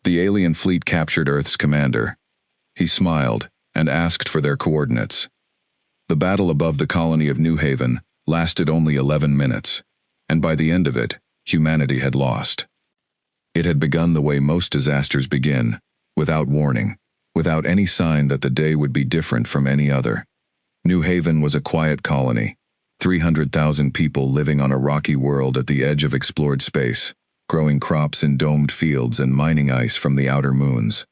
The alien fleet captured Earth's commander. He smiled and asked for their coordinates. The battle above the colony of New Haven lasted only 11 minutes, and by the end of it, humanity had lost. It had begun the way most disasters begin, without warning, without any sign that the day would be different from any other. New Haven was a quiet colony, 300,000 people living on a rocky world at the edge of explored space, growing crops in domed fields and mining ice from the outer moons.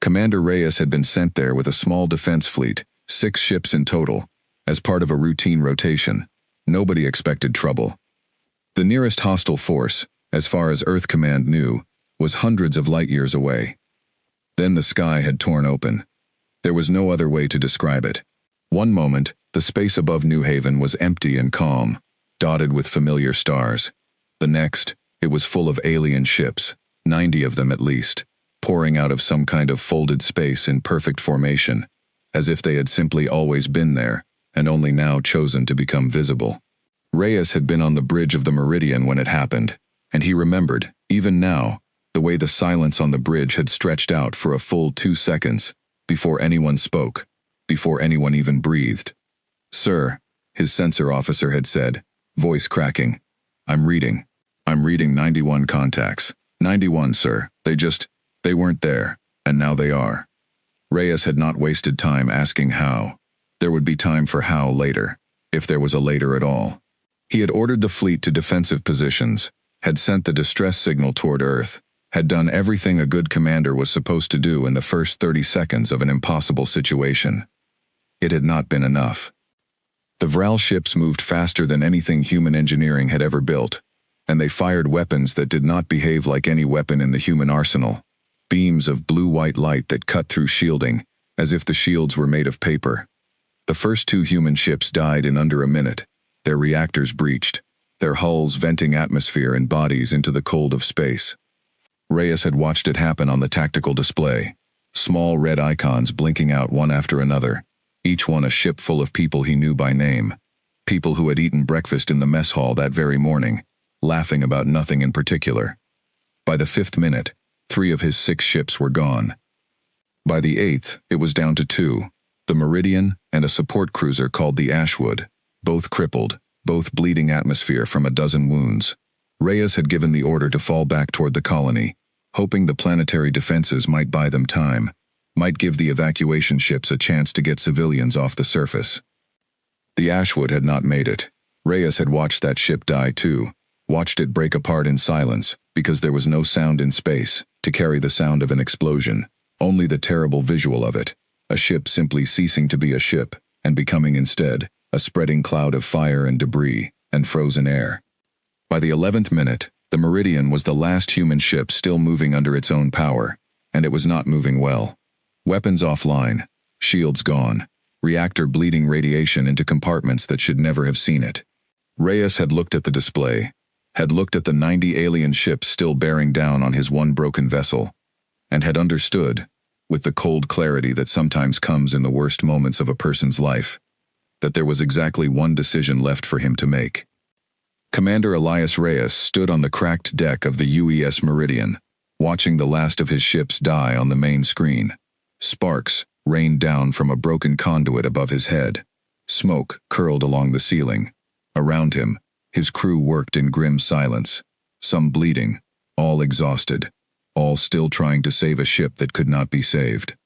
Commander Reyes had been sent there with a small defense fleet, 6 ships in total, as part of a routine rotation. Nobody expected trouble. The nearest hostile force, as far as Earth Command knew, was hundreds of light years away. Then the sky had torn open. There was no other way to describe it. One moment, the space above New Haven was empty and calm, dotted with familiar stars. The next, it was full of alien ships, 90 of them at least, pouring out of some kind of folded space in perfect formation, as if they had simply always been there, and only now chosen to become visible. Reyes had been on the bridge of the Meridian when it happened, and he remembered, even now, the way the silence on the bridge had stretched out for a full 2 seconds, before anyone spoke, before anyone even breathed. "Sir," his sensor officer had said, voice cracking, I'm reading 91 contacts. 91, sir. They weren't there, and now they are." Reyes had not wasted time asking how. There would be time for how later, if there was a later at all. He had ordered the fleet to defensive positions, had sent the distress signal toward Earth, had done everything a good commander was supposed to do in the first 30 seconds of an impossible situation. It had not been enough. The Vral ships moved faster than anything human engineering had ever built, and they fired weapons that did not behave like any weapon in the human arsenal. Beams of blue-white light that cut through shielding, as if the shields were made of paper. The first 2 human ships died in under a minute, their reactors breached, their hulls venting atmosphere and bodies into the cold of space. Reyes had watched it happen on the tactical display, small red icons blinking out one after another, each one a ship full of people he knew by name, people who had eaten breakfast in the mess hall that very morning, laughing about nothing in particular. By the 5th minute, 3 of his 6 ships were gone. By the 8th, it was down to 2, the Meridian and a support cruiser called the Ashwood, both crippled, both bleeding atmosphere from a dozen wounds. Reyes had given the order to fall back toward the colony, hoping the planetary defenses might buy them time, might give the evacuation ships a chance to get civilians off the surface. The Ashwood had not made it. Reyes had watched that ship die too, watched it break apart in silence, because there was no sound in space to carry the sound of an explosion, only the terrible visual of it, a ship simply ceasing to be a ship, and becoming instead a spreading cloud of fire and debris and frozen air. By the 11th minute, the Meridian was the last human ship still moving under its own power, and it was not moving well. Weapons offline, shields gone, reactor bleeding radiation into compartments that should never have seen it. Reyes had looked at the display, had looked at the 90 alien ships still bearing down on his one broken vessel, and had understood, with the cold clarity that sometimes comes in the worst moments of a person's life, that there was exactly one decision left for him to make. Commander Elias Reyes stood on the cracked deck of the UES Meridian, watching the last of his ships die on the main screen. Sparks rained down from a broken conduit above his head. Smoke curled along the ceiling. Around him, his crew worked in grim silence, some bleeding, all exhausted, all still trying to save a ship that could not be saved.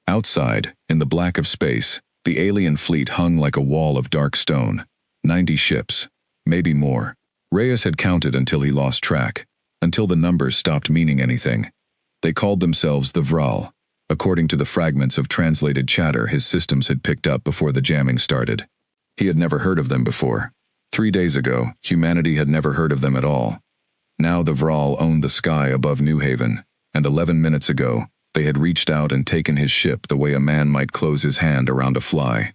Outside, in the black of space, the alien fleet hung like a wall of dark stone. 90 ships, maybe more. Reyes had counted until he lost track, until the numbers stopped meaning anything. They called themselves the Vral, according to the fragments of translated chatter his systems had picked up before the jamming started. He had never heard of them before. 3 days ago, humanity had never heard of them at all. Now the Vral owned the sky above New Haven, and 11 minutes ago, they had reached out and taken his ship the way a man might close his hand around a fly.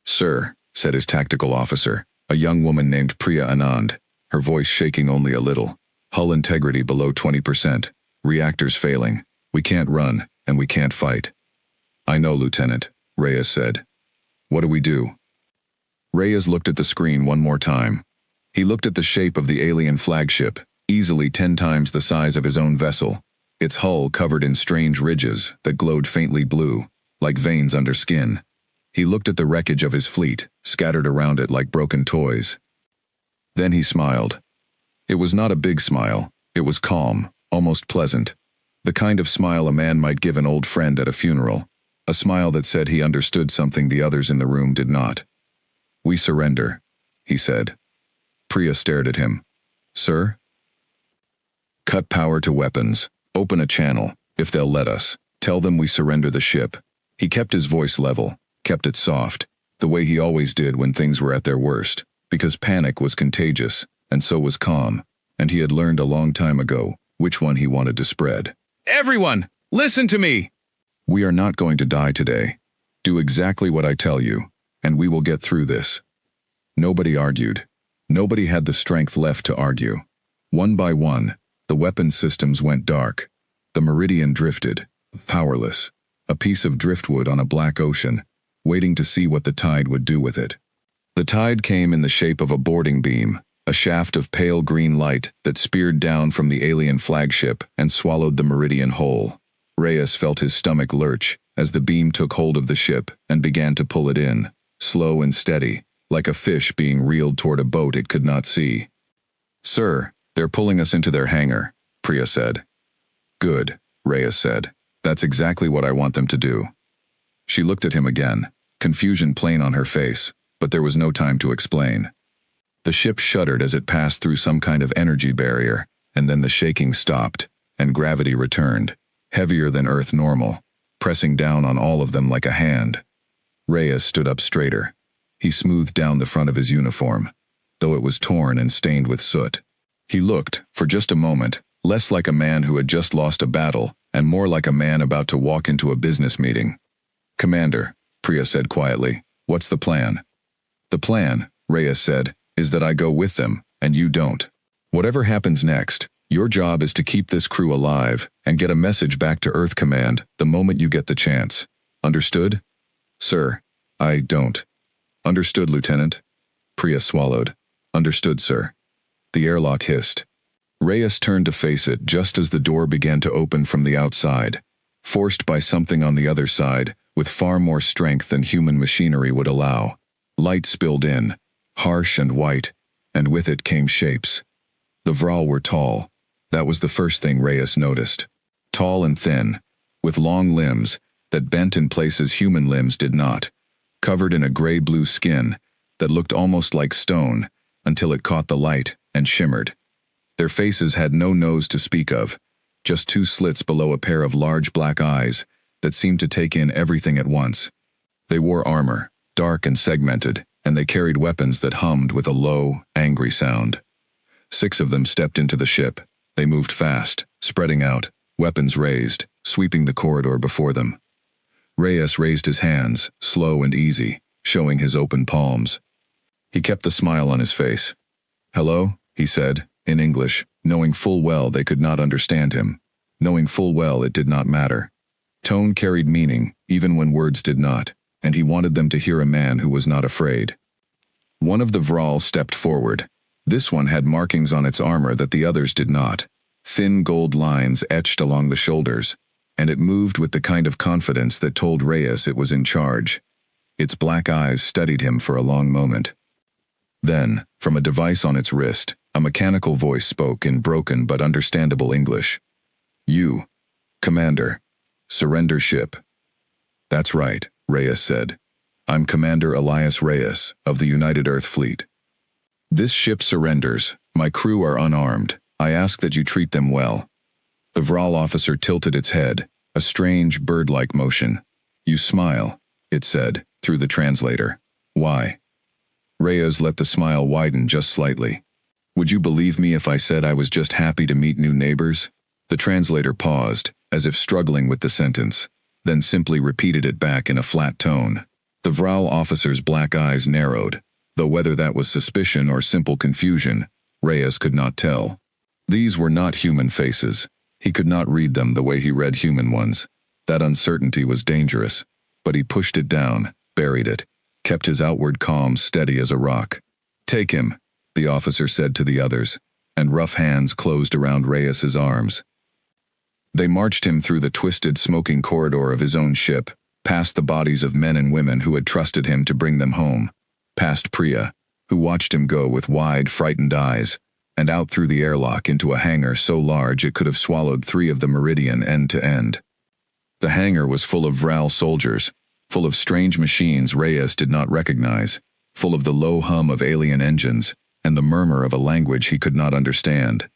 "Sir," said his tactical officer, a young woman named Priya Anand, her voice shaking only a little. "Hull integrity below 20%. Reactors failing. We can't run, and we can't fight." "I know, Lieutenant," Reyes said. "What do we do?" Reyes looked at the screen one more time. He looked at the shape of the alien flagship, easily 10 times the size of his own vessel, its hull covered in strange ridges that glowed faintly blue, like veins under skin. He looked at the wreckage of his fleet, scattered around it like broken toys. Then he smiled. It was not a big smile. It was calm, almost pleasant. The kind of smile a man might give an old friend at a funeral. A smile that said he understood something the others in the room did not. "We surrender," he said. Priya stared at him. "Sir?" "Cut power to weapons. Open a channel, if they'll let us. Tell them we surrender the ship." He kept his voice level, kept it soft, the way he always did when things were at their worst, because panic was contagious, and so was calm, and he had learned a long time ago which one he wanted to spread. "Everyone, listen to me! We are not going to die today. Do exactly what I tell you, and we will get through this." Nobody argued. Nobody had the strength left to argue. One by one, the weapon systems went dark. The meridian drifted, powerless, a piece of driftwood on a black ocean, waiting to see what the tide would do with it. The tide came in the shape of a boarding beam, a shaft of pale green light that speared down from the alien flagship and swallowed the meridian whole. Reyes felt his stomach lurch as the beam took hold of the ship and began to pull it in, slow and steady, like a fish being reeled toward a boat it could not see. "Sir, they're pulling us into their hangar," Priya said. "Good," Reyes said. "That's exactly what I want them to do." She looked at him again, confusion plain on her face, but there was no time to explain. The ship shuddered as it passed through some kind of energy barrier, and then the shaking stopped, and gravity returned, heavier than Earth normal, pressing down on all of them like a hand. Reyes stood up straighter. He smoothed down the front of his uniform, though it was torn and stained with soot. He looked, for just a moment, less like a man who had just lost a battle, and more like a man about to walk into a business meeting. "Commander," Priya said quietly, "what's the plan?" "The plan," Reyes said, "is that I go with them, and you don't. Whatever happens next, your job is to keep this crew alive and get a message back to Earth Command the moment you get the chance. Understood?" "Sir, I don't." "Understood, Lieutenant." Priya swallowed. "Understood, sir." The airlock hissed. Reyes turned to face it just as the door began to open from the outside, forced by something on the other side, with far more strength than human machinery would allow. Light spilled in, harsh and white, and with it came shapes. The Vral were tall. That was the first thing Reyes noticed. Tall and thin, with long limbs that bent in places human limbs did not, covered in a gray-blue skin that looked almost like stone until it caught the light and shimmered. Their faces had no nose to speak of, just two slits below a pair of large black eyes that seemed to take in everything at once. They wore armor, dark and segmented, and they carried weapons that hummed with a low, angry sound. 6 of them stepped into the ship. They moved fast, spreading out, weapons raised, sweeping the corridor before them. Reyes raised his hands, slow and easy, showing his open palms. He kept the smile on his face. "Hello," he said, in English, knowing full well they could not understand him, knowing full well it did not matter. Tone carried meaning, even when words did not, and he wanted them to hear a man who was not afraid. One of the Vral stepped forward. This one had markings on its armor that the others did not, thin gold lines etched along the shoulders, and it moved with the kind of confidence that told Reyes it was in charge. Its black eyes studied him for a long moment. Then, from a device on its wrist, a mechanical voice spoke in broken but understandable English. "You, Commander, surrender ship." "That's right," Reyes said. "I'm Commander Elias Reyes, of the United Earth Fleet. This ship surrenders. My crew are unarmed. I ask that you treat them well." The Vral officer tilted its head, a strange bird-like motion. "You smile," it said, through the translator. "Why?" Reyes let the smile widen just slightly. "Would you believe me if I said I was just happy to meet new neighbors?" The translator paused, as if struggling with the sentence, then simply repeated it back in a flat tone. The Vral officer's black eyes narrowed, though whether that was suspicion or simple confusion, Reyes could not tell. These were not human faces. He could not read them the way he read human ones. That uncertainty was dangerous, but he pushed it down, buried it, kept his outward calm steady as a rock. "Take him," the officer said to the others, and rough hands closed around Reyes's arms. They marched him through the twisted, smoking corridor of his own ship, past the bodies of men and women who had trusted him to bring them home, past Priya, who watched him go with wide, frightened eyes, and out through the airlock into a hangar so large it could have swallowed 3 of the Meridian end to end. The hangar was full of Vral soldiers, full of strange machines Reyes did not recognize, full of the low hum of alien engines, and the murmur of a language he could not understand.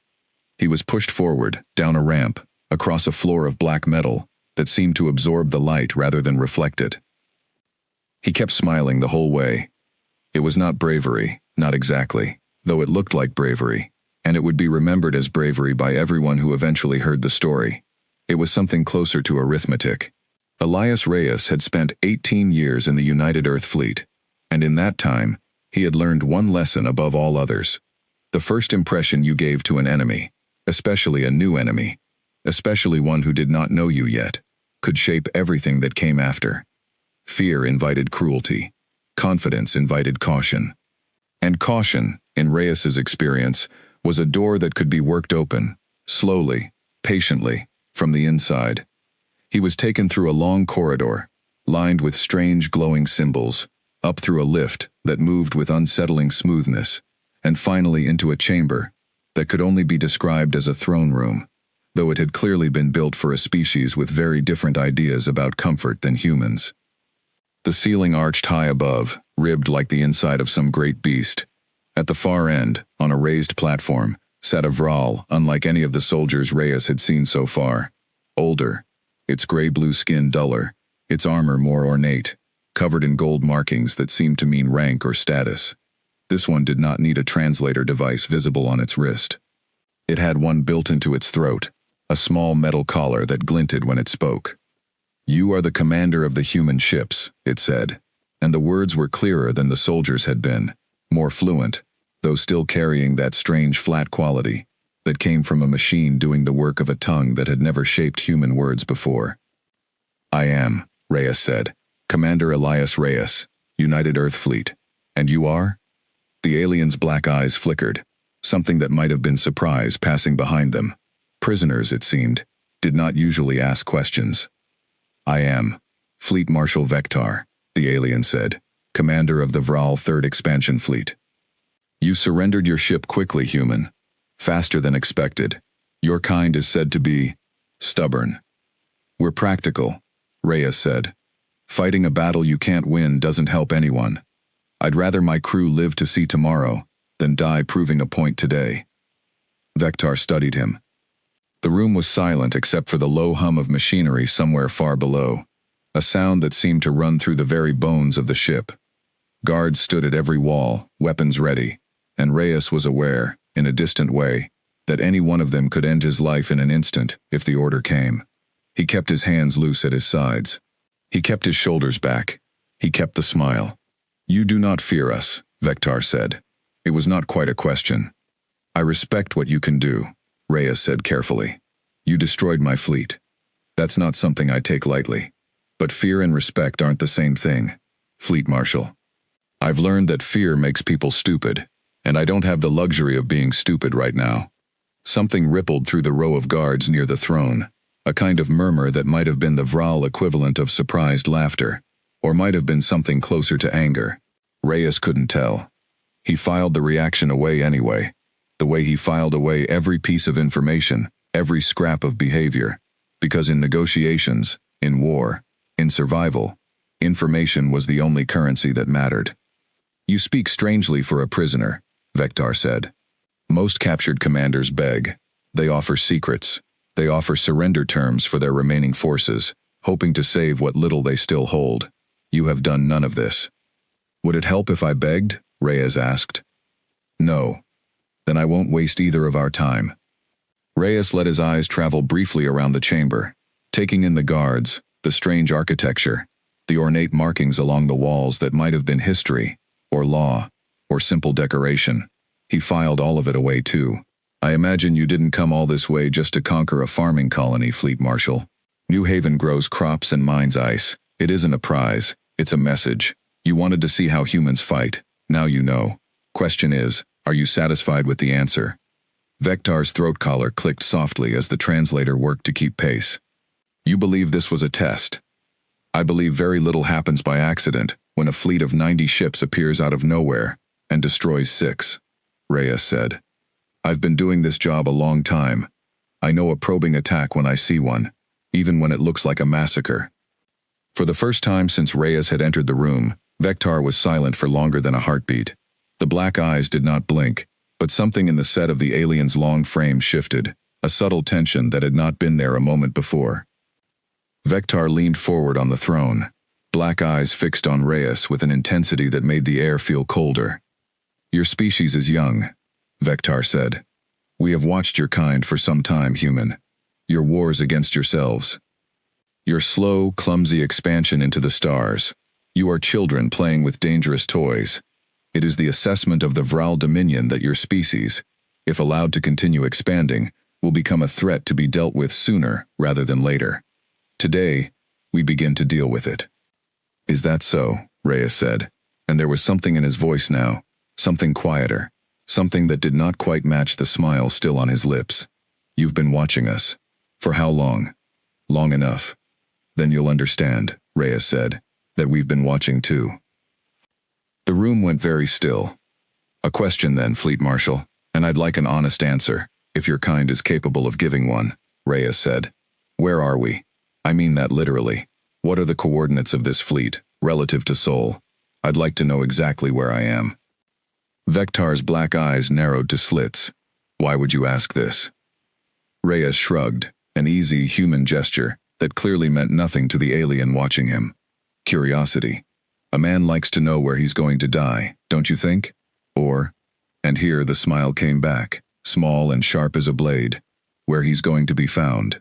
He was pushed forward, down a ramp, across a floor of black metal that seemed to absorb the light rather than reflect it. He kept smiling the whole way. It was not bravery, not exactly, though it looked like bravery, and it would be remembered as bravery by everyone who eventually heard the story. It was something closer to arithmetic. Elias Reyes had spent 18 years in the United Earth Fleet, and in that time, he had learned one lesson above all others. The first impression you gave to an enemy, especially a new enemy, especially one who did not know you yet, could shape everything that came after. Fear invited cruelty. Confidence invited caution. And caution, in Reyes's experience, was a door that could be worked open, slowly, patiently, from the inside. He was taken through a long corridor, lined with strange glowing symbols, up through a lift that moved with unsettling smoothness, and finally into a chamber that could only be described as a throne room, though it had clearly been built for a species with very different ideas about comfort than humans. The ceiling arched high above, ribbed like the inside of some great beast. At the far end, on a raised platform, sat a Vral unlike any of the soldiers Reyes had seen so far. Older, its gray-blue skin duller, its armor more ornate, covered in gold markings that seemed to mean rank or status. This one did not need a translator device visible on its wrist. It had one built into its throat, a small metal collar that glinted when it spoke. "You are the commander of the human ships," it said, and the words were clearer than the soldiers had been, more fluent, though still carrying that strange flat quality that came from a machine doing the work of a tongue that had never shaped human words before. "I am," Reyes said, "Commander Elias Reyes, United Earth Fleet. And you are?" The alien's black eyes flickered, something that might have been surprise passing behind them. Prisoners, it seemed, did not usually ask questions. "I am Fleet Marshal Vector," the alien said, "Commander of the Vral 3rd Expansion Fleet. You surrendered your ship quickly, human. Faster than expected. Your kind is said to be stubborn." "We're practical," Reyes said. "Fighting a battle you can't win doesn't help anyone. I'd rather my crew live to see tomorrow than die proving a point today." Vector studied him. The room was silent except for the low hum of machinery somewhere far below, a sound that seemed to run through the very bones of the ship. Guards stood at every wall, weapons ready, and Reyes was aware, in a distant way, that any one of them could end his life in an instant if the order came. He kept his hands loose at his sides. He kept his shoulders back. He kept the smile. "You do not fear us," Vector said. It was not quite a question. "I respect what you can do," Reyes said carefully. "You destroyed my fleet. That's not something I take lightly. But fear and respect aren't the same thing, Fleet Marshal. I've learned that fear makes people stupid, and I don't have the luxury of being stupid right now." Something rippled through the row of guards near the throne, a kind of murmur that might have been the Vral equivalent of surprised laughter, or might have been something closer to anger. Reyes couldn't tell. He filed the reaction away anyway, the way he filed away every piece of information, every scrap of behavior, because in negotiations, in war, in survival, information was the only currency that mattered. "You speak strangely for a prisoner," Vector said. "Most captured commanders beg. They offer secrets. They offer surrender terms for their remaining forces, hoping to save what little they still hold. You have done none of this." "Would it help if I begged?" Reyes asked. "No. Then I won't waste either of our time." Reyes let his eyes travel briefly around the chamber, taking in the guards, the strange architecture, the ornate markings along the walls that might have been history, or law, or simple decoration. He filed all of it away too. "I imagine you didn't come all this way just to conquer a farming colony, Fleet Marshal. New Haven grows crops and mines ice. It isn't a prize, it's a message. You wanted to see how humans fight. Now you know. Question is, are you satisfied with the answer?" Vektar's throat collar clicked softly as the translator worked to keep pace. You believe this was a test? I believe very little happens by accident when a fleet of 90 ships appears out of nowhere and destroys 6, Reyes said. I've been doing this job a long time. I know a probing attack when I see one, even when it looks like a massacre. For the first time since Reyes had entered the room, Vektar was silent for longer than a heartbeat. The black eyes did not blink, but something in the set of the alien's long frame shifted, a subtle tension that had not been there a moment before. Vektar leaned forward on the throne, black eyes fixed on Reyes with an intensity that made the air feel colder. Your species is young, Vektar said. We have watched your kind for some time, human. Your wars against yourselves. Your slow, clumsy expansion into the stars. You are children playing with dangerous toys. It is the assessment of the Vral dominion that your species, if allowed to continue expanding, will become a threat to be dealt with sooner rather than later. Today, we begin to deal with it. Is that so? Reyes said, and there was something in his voice now, something quieter, something that did not quite match the smile still on his lips. You've been watching us. For how long? Long enough. Then you'll understand, Reyes said, that we've been watching too. The room went very still. A question then, Fleet Marshal, and I'd like an honest answer, if your kind is capable of giving one, Reyes said. Where are we? I mean that literally. What are the coordinates of this fleet, relative to Sol? I'd like to know exactly where I am. Vektar's black eyes narrowed to slits. Why would you ask this? Reyes shrugged, an easy human gesture that clearly meant nothing to the alien watching him. Curiosity. A man likes to know where he's going to die, don't you think? Or, and here the smile came back, small and sharp as a blade, where he's going to be found.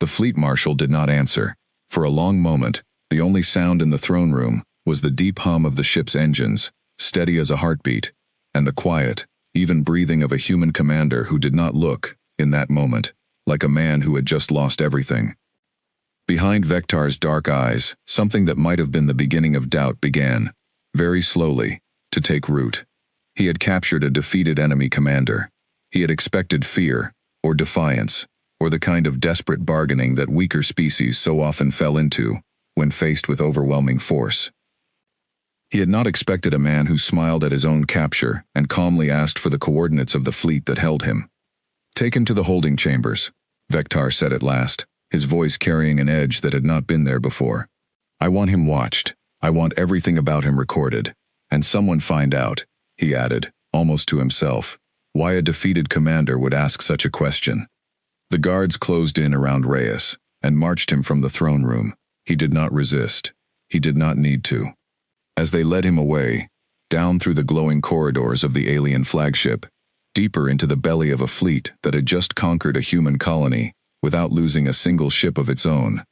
The fleet marshal did not answer. For a long moment, the only sound in the throne room was the deep hum of the ship's engines, steady as a heartbeat, and the quiet, even breathing of a human commander who did not look, in that moment, like a man who had just lost everything. Behind Vektar's dark eyes, something that might have been the beginning of doubt began, very slowly, to take root. He had captured a defeated enemy commander. He had expected fear, or defiance, or the kind of desperate bargaining that weaker species so often fell into when faced with overwhelming force. He had not expected a man who smiled at his own capture and calmly asked for the coordinates of the fleet that held him. Take him to the holding chambers, Vektar said at last, his voice carrying an edge that had not been there before. I want him watched. I want everything about him recorded. And someone find out, he added, almost to himself, why a defeated commander would ask such a question. The guards closed in around Reyes and marched him from the throne room. He did not resist. He did not need to. As they led him away, down through the glowing corridors of the alien flagship, deeper into the belly of a fleet that had just conquered a human colony without losing a single ship of its own,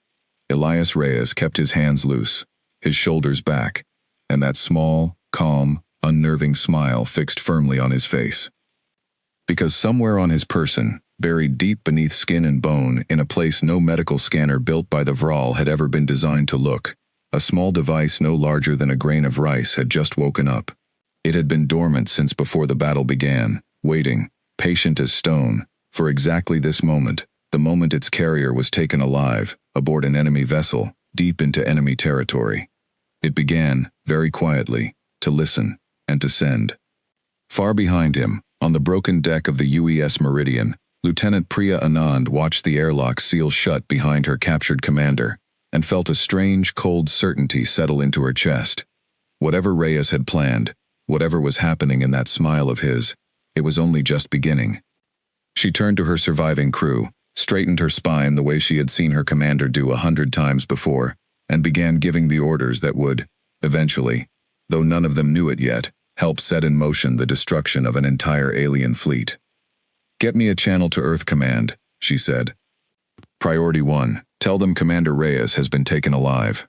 Elias Reyes kept his hands loose, his shoulders back, and that small, calm, unnerving smile fixed firmly on his face. Because somewhere on his person, buried deep beneath skin and bone in a place no medical scanner built by the Vral had ever been designed to look, a small device no larger than a grain of rice had just woken up. It had been dormant since before the battle began, waiting, patient as stone, for exactly this moment, the moment its carrier was taken alive, aboard an enemy vessel, deep into enemy territory. It began, very quietly, to listen, and to send. Far behind him, on the broken deck of the UES Meridian, Lieutenant Priya Anand watched the airlock seal shut behind her captured commander, and felt a strange, cold certainty settle into her chest. Whatever Reyes had planned, whatever was happening in that smile of his, it was only just beginning. She turned to her surviving crew, straightened her spine the way she had seen her commander do 100 times before, and began giving the orders that would, eventually, though none of them knew it yet, help set in motion the destruction of an entire alien fleet. Get me a channel to Earth Command, she said. Priority 1, tell them Commander Reyes has been taken alive.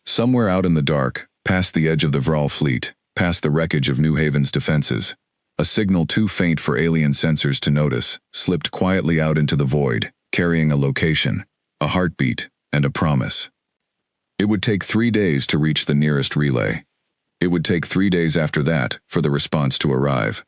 Somewhere out in the dark, past the edge of the Vral fleet, past the wreckage of New Haven's defenses, a signal too faint for alien sensors to notice slipped quietly out into the void, carrying a location, a heartbeat, and a promise. It would take 3 days to reach the nearest relay. It would take 3 days after that for the response to arrive.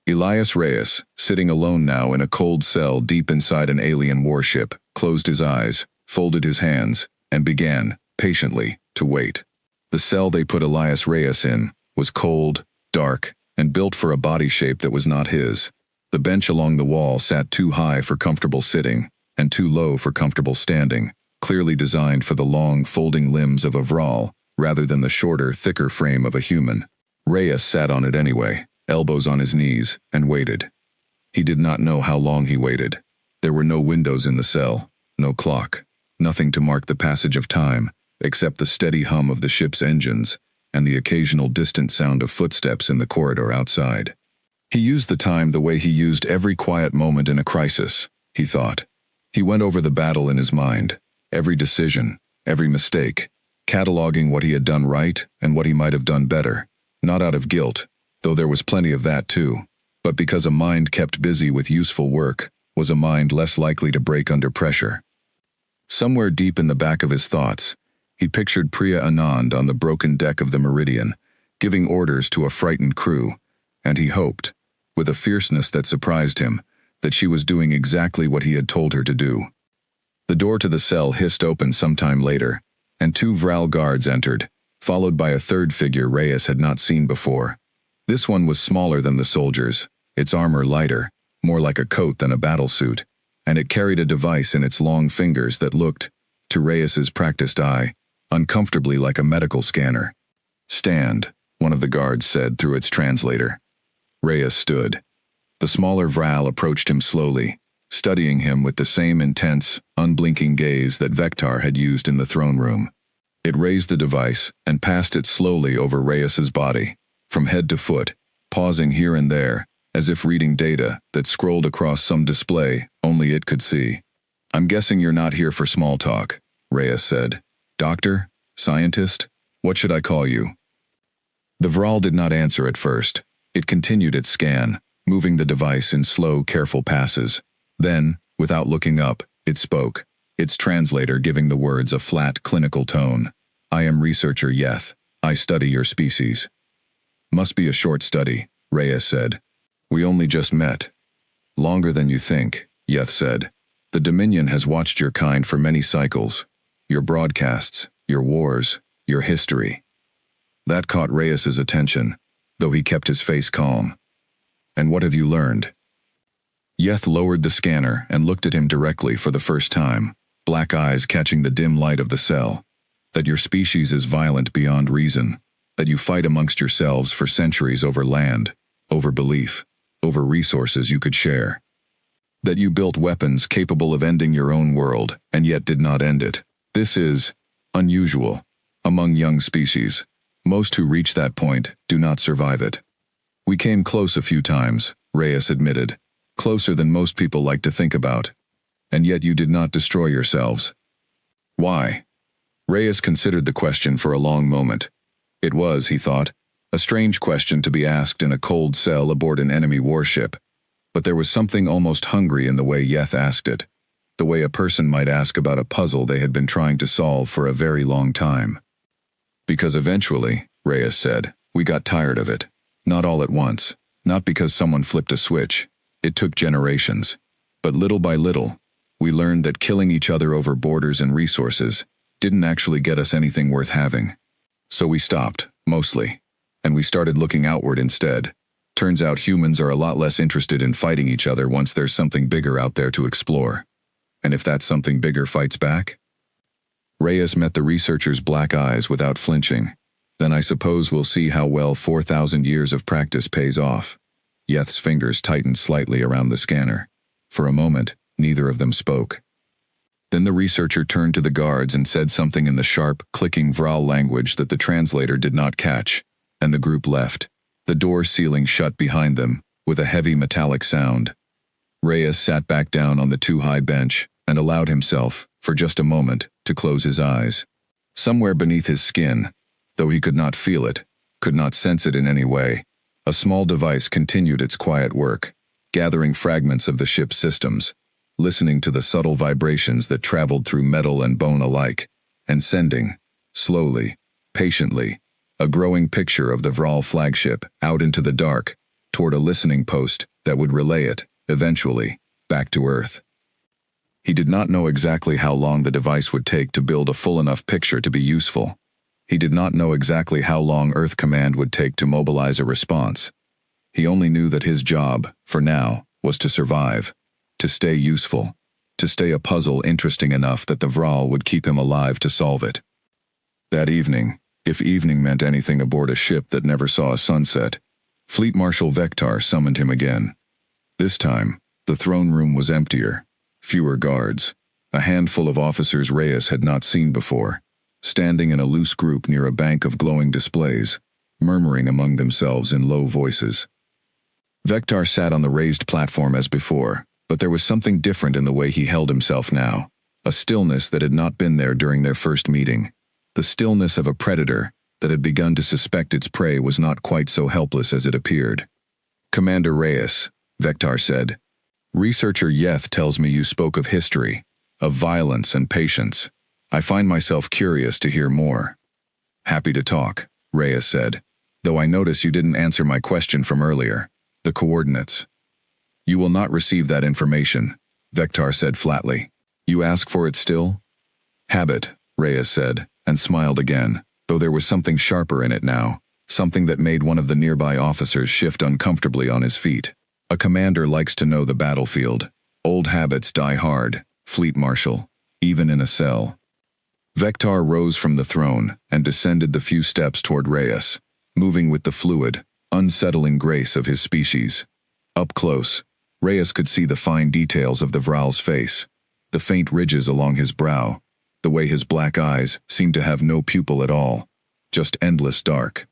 Elias Reyes, sitting alone now in a cold cell deep inside an alien warship, closed his eyes, folded his hands, and began, patiently, to wait. The cell they put Elias Reyes in was cold, dark, and built for a body shape that was not his. The bench along the wall sat too high for comfortable sitting, and too low for comfortable standing, clearly designed for the long, folding limbs of a Vral, rather than the shorter, thicker frame of a human. Reyes sat on it anyway, elbows on his knees, and waited. He did not know how long he waited. There were no windows in the cell, no clock, nothing to mark the passage of time, except the steady hum of the ship's engines and the occasional distant sound of footsteps in the corridor outside. He used the time the way he used every quiet moment in a crisis, he thought. He went over the battle in his mind, every decision, every mistake, cataloging what he had done right and what he might have done better, not out of guilt, though there was plenty of that too, but because a mind kept busy with useful work was a mind less likely to break under pressure. Somewhere deep in the back of his thoughts, he pictured Priya Anand on the broken deck of the Meridian, giving orders to a frightened crew, and he hoped, with a fierceness that surprised him, that she was doing exactly what he had told her to do. The door to the cell hissed open sometime later, and 2 Vral guards entered, followed by a third figure Reyes had not seen before. This one was smaller than the soldiers, its armor lighter, more like a coat than a battlesuit, and it carried a device in its long fingers that looked, to Reyes's practiced eye, uncomfortably like a medical scanner. "Stand," one of the guards said through its translator. Reyes stood. The smaller Vral approached him slowly, studying him with the same intense, unblinking gaze that Vectar had used in the throne room. It raised the device and passed it slowly over Reyes's body, from head to foot, pausing here and there, as if reading data that scrolled across some display only it could see. "I'm guessing you're not here for small talk," Reyes said. "Doctor? Scientist? What should I call you?" The Vral did not answer at first. It continued its scan, moving the device in slow, careful passes. Then, without looking up, it spoke, its translator giving the words a flat, clinical tone. "I am researcher Yeth. I study your species." "Must be a short study," Reyes said. "We only just met." "Longer than you think," Yeth said. "The Dominion has watched your kind for many cycles. Your broadcasts, your wars, your history." That caught Reyes's attention, though he kept his face calm. "And what have you learned?" Yeth lowered the scanner and looked at him directly for the first time, black eyes catching the dim light of the cell. "That your species is violent beyond reason, that you fight amongst yourselves for centuries over land, over belief, over resources you could share. That you built weapons capable of ending your own world and yet did not end it. This is unusual among young species. Most who reach that point do not survive it." "We came close a few times," Reyes admitted. "Closer than most people like to think about. And yet you did not destroy yourselves." "Why?" Reyes considered the question for a long moment. It was, he thought, a strange question to be asked in a cold cell aboard an enemy warship, but there was something almost hungry in the way Yeth asked it, the way a person might ask about a puzzle they had been trying to solve for a very long time. "Because eventually," Reyes said, "we got tired of it. Not all at once, not because someone flipped a switch. It took generations. But little by little, we learned that killing each other over borders and resources didn't actually get us anything worth having. So we stopped, mostly, and we started looking outward instead. Turns out humans are a lot less interested in fighting each other once there's something bigger out there to explore. And if that something bigger fights back?" Reyes met the researcher's black eyes without flinching. "Then I suppose we'll see how well 4,000 years of practice pays off." Yeth's fingers tightened slightly around the scanner. For a moment, neither of them spoke. Then the researcher turned to the guards and said something in the sharp, clicking Vral language that the translator did not catch, and the group left, the door sealing shut behind them, with a heavy metallic sound. Reyes sat back down on the too-high bench and allowed himself, for just a moment, to close his eyes. Somewhere beneath his skin, though he could not feel it, could not sense it in any way, a small device continued its quiet work, gathering fragments of the ship's systems, listening to the subtle vibrations that traveled through metal and bone alike, and sending, slowly, patiently, a growing picture of the Vral flagship out into the dark, toward a listening post that would relay it, eventually, back to Earth. He did not know exactly how long the device would take to build a full enough picture to be useful. He did not know exactly how long Earth Command would take to mobilize a response. He only knew that his job, for now, was to survive, to stay useful, to stay a puzzle interesting enough that the Vral would keep him alive to solve it. That evening, if evening meant anything aboard a ship that never saw a sunset, Fleet Marshal Vector summoned him again. This time, the throne room was emptier, fewer guards, a handful of officers Reyes had not seen before, standing in a loose group near a bank of glowing displays, murmuring among themselves in low voices. Vector sat on the raised platform as before, but there was something different in the way he held himself now, a stillness that had not been there during their first meeting, the stillness of a predator that had begun to suspect its prey was not quite so helpless as it appeared. "Commander Reyes," Vector said, "Researcher Yeth tells me you spoke of history, of violence and patience. I find myself curious to hear more." "Happy to talk," Reyes said, "though I notice you didn't answer my question from earlier, the coordinates." "You will not receive that information," Vector said flatly. "You ask for it still?" "Habit," Reyes said, and smiled again, though there was something sharper in it now, something that made one of the nearby officers shift uncomfortably on his feet. "A commander likes to know the battlefield. Old habits die hard, Fleet Marshal, even in a cell." Vector rose from the throne and descended the few steps toward Reyes, moving with the fluid, unsettling grace of his species. Up close, Reyes could see the fine details of the Vral's face, the faint ridges along his brow, the way his black eyes seemed to have no pupil at all, just endless dark.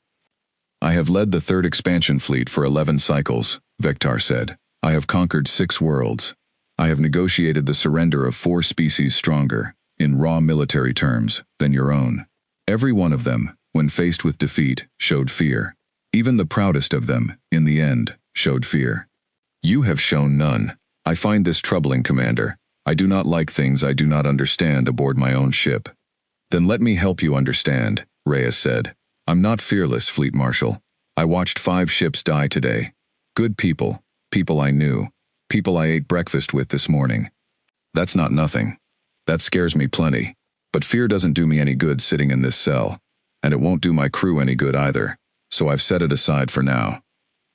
"I have led the third expansion fleet for 11 cycles, Vector said. "I have conquered 6 worlds. I have negotiated the surrender of 4 species stronger, in raw military terms, than your own. Every one of them, when faced with defeat, showed fear. Even the proudest of them, in the end, showed fear. You have shown none. I find this troubling, Commander. I do not like things I do not understand aboard my own ship." "Then let me help you understand," Reyes said. "I'm not fearless, Fleet Marshal. I watched 5 ships die today. Good people, people I knew, people I ate breakfast with this morning. That's not nothing. That scares me plenty. But fear doesn't do me any good sitting in this cell, and it won't do my crew any good either, so I've set it aside for now.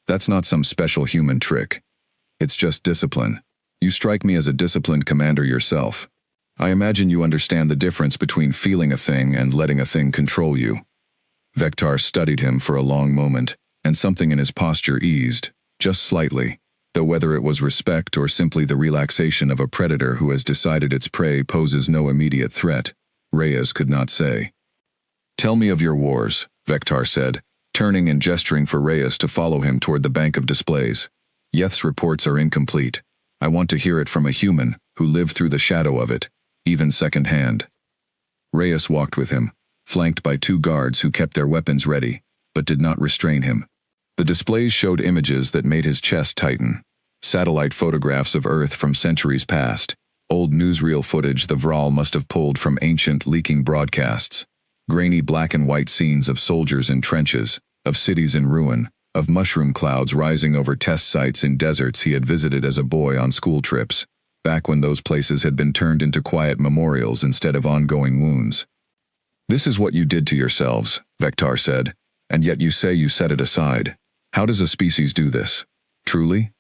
That's not some special human trick. It's just discipline. You strike me as a disciplined commander yourself. I imagine you understand the difference between feeling a thing and letting a thing control you." Vector studied him for a long moment, and something in his posture eased, just slightly, though whether it was respect or simply the relaxation of a predator who has decided its prey poses no immediate threat, Reyes could not say. "Tell me of your wars," Vector said, turning and gesturing for Reyes to follow him toward the bank of displays. "Yeth's reports are incomplete. I want to hear it from a human who lived through the shadow of it, even second-hand." Reyes walked with him, flanked by 2 guards who kept their weapons ready, but did not restrain him. The displays showed images that made his chest tighten. Satellite photographs of Earth from centuries past, old newsreel footage the Vral must have pulled from ancient leaking broadcasts, grainy black and white scenes of soldiers in trenches, of cities in ruin, of mushroom clouds rising over test sites in deserts he had visited as a boy on school trips, back when those places had been turned into quiet memorials instead of ongoing wounds. "This is what you did to yourselves," Vector said, "and yet you say you set it aside. How does a species do this? Truly?"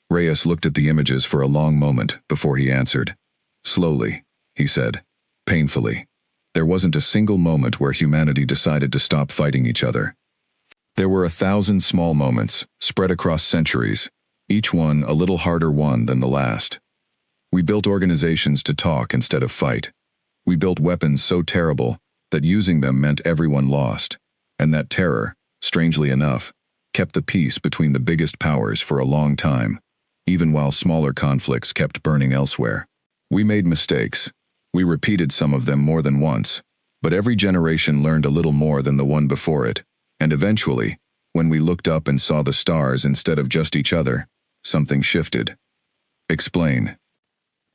Reyes looked at the images for a long moment before he answered. "Slowly," he said, "painfully. There wasn't a single moment where humanity decided to stop fighting each other. There were 1,000 small moments, spread across centuries, each one a little harder won than the last. We built organizations to talk instead of fight. We built weapons so terrible that using them meant everyone lost, and that terror, strangely enough, kept the peace between the biggest powers for a long time, even while smaller conflicts kept burning elsewhere. We made mistakes. We repeated some of them more than once, but every generation learned a little more than the one before it. And eventually, when we looked up and saw the stars instead of just each other, something shifted." "Explain."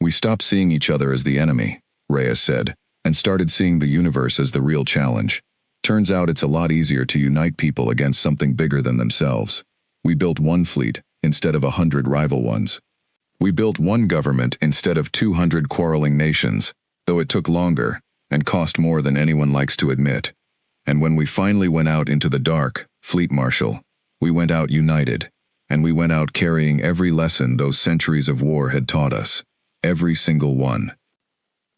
"We stopped seeing each other as the enemy," Reyes said, "and started seeing the universe as the real challenge. Turns out it's a lot easier to unite people against something bigger than themselves. We built one fleet instead of 100 rival ones. We built one government instead of 200 quarreling nations, though it took longer and cost more than anyone likes to admit. And when we finally went out into the dark, Fleet Marshal, we went out united, and we went out carrying every lesson those centuries of war had taught us. Every single one.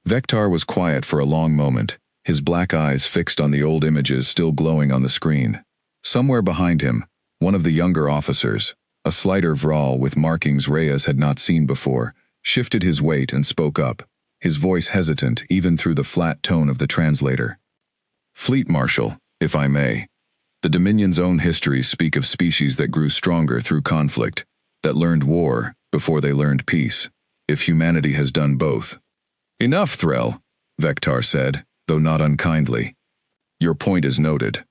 Vector was quiet for a long moment, his black eyes fixed on the old images still glowing on the screen. Somewhere behind him, one of the younger officers, a slighter Vral with markings Reyes had not seen before, shifted his weight and spoke up, his voice hesitant even through the flat tone of the translator. Fleet Marshal, if I may. The Dominion's own histories speak of species that grew stronger through conflict, that learned war before they learned peace, if humanity has done both. Enough, Threll, Vector said, though not unkindly. Your point is noted.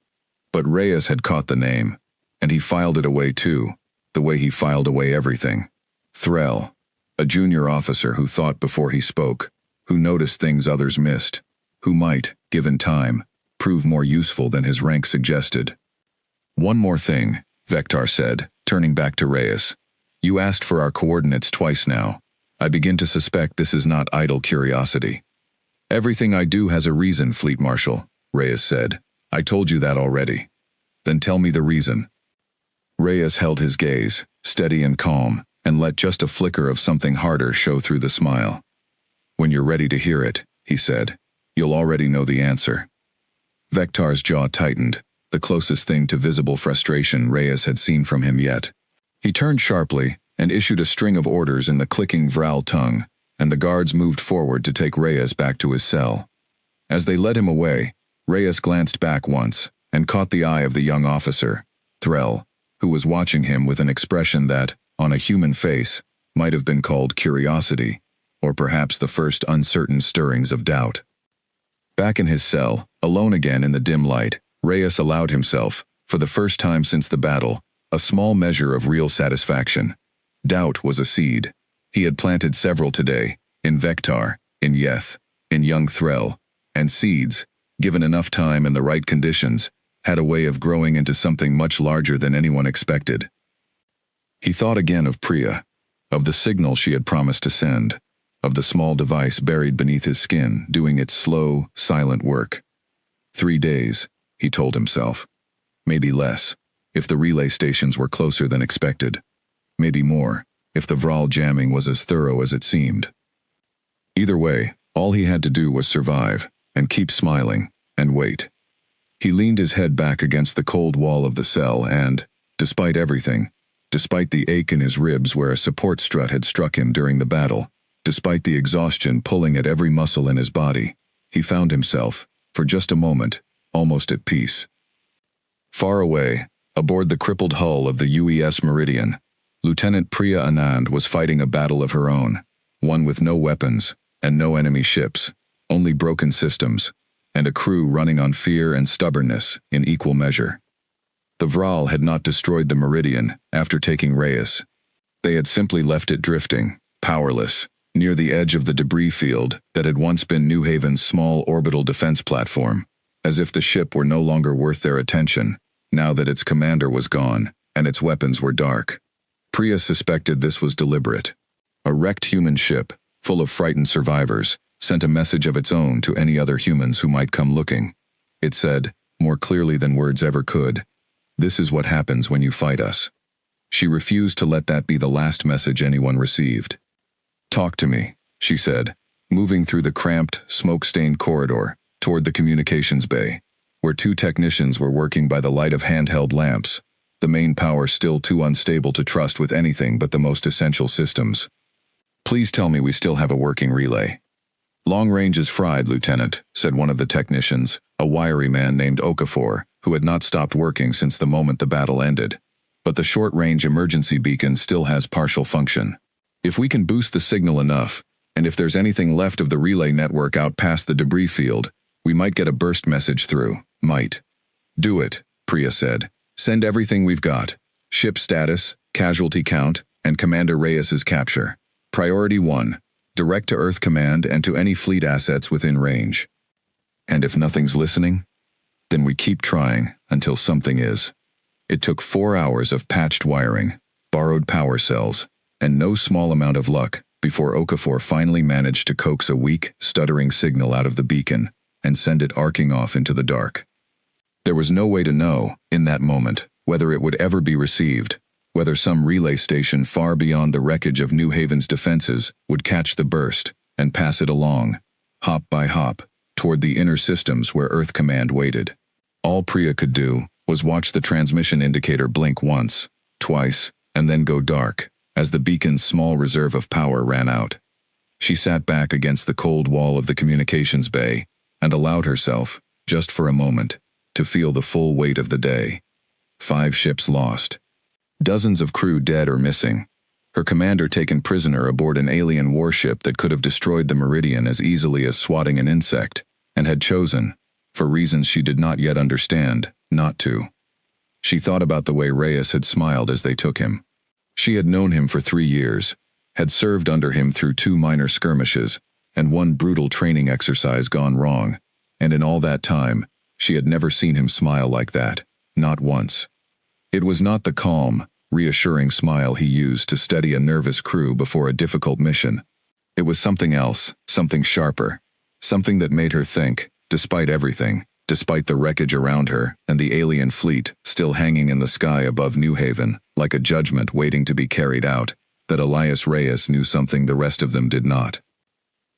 But Reyes had caught the name, and he filed it away too, the way he filed away everything. Threll, a junior officer who thought before he spoke, who noticed things others missed, who might, given time, prove more useful than his rank suggested. One more thing, Vector said, turning back to Reyes. You asked for our coordinates twice now. I begin to suspect this is not idle curiosity. Everything I do has a reason, Fleet Marshal, Reyes said. I told you that already. Then tell me the reason. Reyes held his gaze, steady and calm, and let just a flicker of something harder show through the smile. When you're ready to hear it, he said, you'll already know the answer. Vector's jaw tightened, the closest thing to visible frustration Reyes had seen from him yet. He turned sharply and issued a string of orders in the clicking Vral tongue, and the guards moved forward to take Reyes back to his cell. As they led him away, Reyes glanced back once and caught the eye of the young officer, Threll, who was watching him with an expression that, on a human face, might have been called curiosity, or perhaps the first uncertain stirrings of doubt. Back in his cell, alone again in the dim light, Reyes allowed himself, for the first time since the battle, a small measure of real satisfaction. Doubt was a seed. He had planted several today, in Vector, in Yeth, in young Threll, and seeds, given enough time and the right conditions, had a way of growing into something much larger than anyone expected. He thought again of Priya, of the signal she had promised to send, of the small device buried beneath his skin doing its slow, silent work. 3 days, he told himself. Maybe less, if the relay stations were closer than expected. Maybe more, if the Vral jamming was as thorough as it seemed. Either way, all he had to do was survive, and keep smiling, and wait. He leaned his head back against the cold wall of the cell and, despite everything, despite the ache in his ribs where a support strut had struck him during the battle, despite the exhaustion pulling at every muscle in his body, he found himself, for just a moment, almost at peace. Far away, aboard the crippled hull of the UES Meridian, Lieutenant Priya Anand was fighting a battle of her own, one with no weapons and no enemy ships, only broken systems, and a crew running on fear and stubbornness in equal measure. The Vral had not destroyed the Meridian after taking Reyes. They had simply left it drifting, powerless, near the edge of the debris field that had once been New Haven's small orbital defense platform, as if the ship were no longer worth their attention, now that its commander was gone and its weapons were dark. Priya suspected this was deliberate. A wrecked human ship, full of frightened survivors, sent a message of its own to any other humans who might come looking. It said, more clearly than words ever could, "This is what happens when you fight us." She refused to let that be the last message anyone received. "Talk to me," she said, moving through the cramped, smoke-stained corridor toward the communications bay, where 2 technicians were working by the light of handheld lamps, the main power still too unstable to trust with anything but the most essential systems. "Please tell me we still have a working relay." "Long range is fried, Lieutenant," said one of the technicians, a wiry man named Okafor, who had not stopped working since the moment the battle ended. "But the short-range emergency beacon still has partial function. If we can boost the signal enough, and if there's anything left of the relay network out past the debris field, we might get a burst message through. Might." "Do it," Priya said. "Send everything we've got. Ship status, casualty count, and Commander Reyes's capture. Priority 1. Direct to Earth Command and to any fleet assets within range. And if nothing's listening, then we keep trying until something is." It took 4 hours of patched wiring, borrowed power cells, and no small amount of luck before Okafor finally managed to coax a weak, stuttering signal out of the beacon and send it arcing off into the dark. There was no way to know, in that moment, whether it would ever be received, whether some relay station far beyond the wreckage of New Haven's defenses would catch the burst and pass it along, hop by hop, toward the inner systems where Earth Command waited. All Priya could do was watch the transmission indicator blink once, twice, and then go dark, as the beacon's small reserve of power ran out. She sat back against the cold wall of the communications bay and allowed herself, just for a moment, to feel the full weight of the day. 5 ships lost. Dozens of crew dead or missing. Her commander taken prisoner aboard an alien warship that could have destroyed the Meridian as easily as swatting an insect, and had chosen, for reasons she did not yet understand, not to. She thought about the way Reyes had smiled as they took him. She had known him for 3 years, had served under him through 2 minor skirmishes, and 1 brutal training exercise gone wrong, and in all that time, she had never seen him smile like that, not once. It was not the calm, reassuring smile he used to steady a nervous crew before a difficult mission. It was something else, something sharper, something that made her think, despite everything, despite the wreckage around her and the alien fleet still hanging in the sky above New Haven, like a judgment waiting to be carried out, that Elias Reyes knew something the rest of them did not.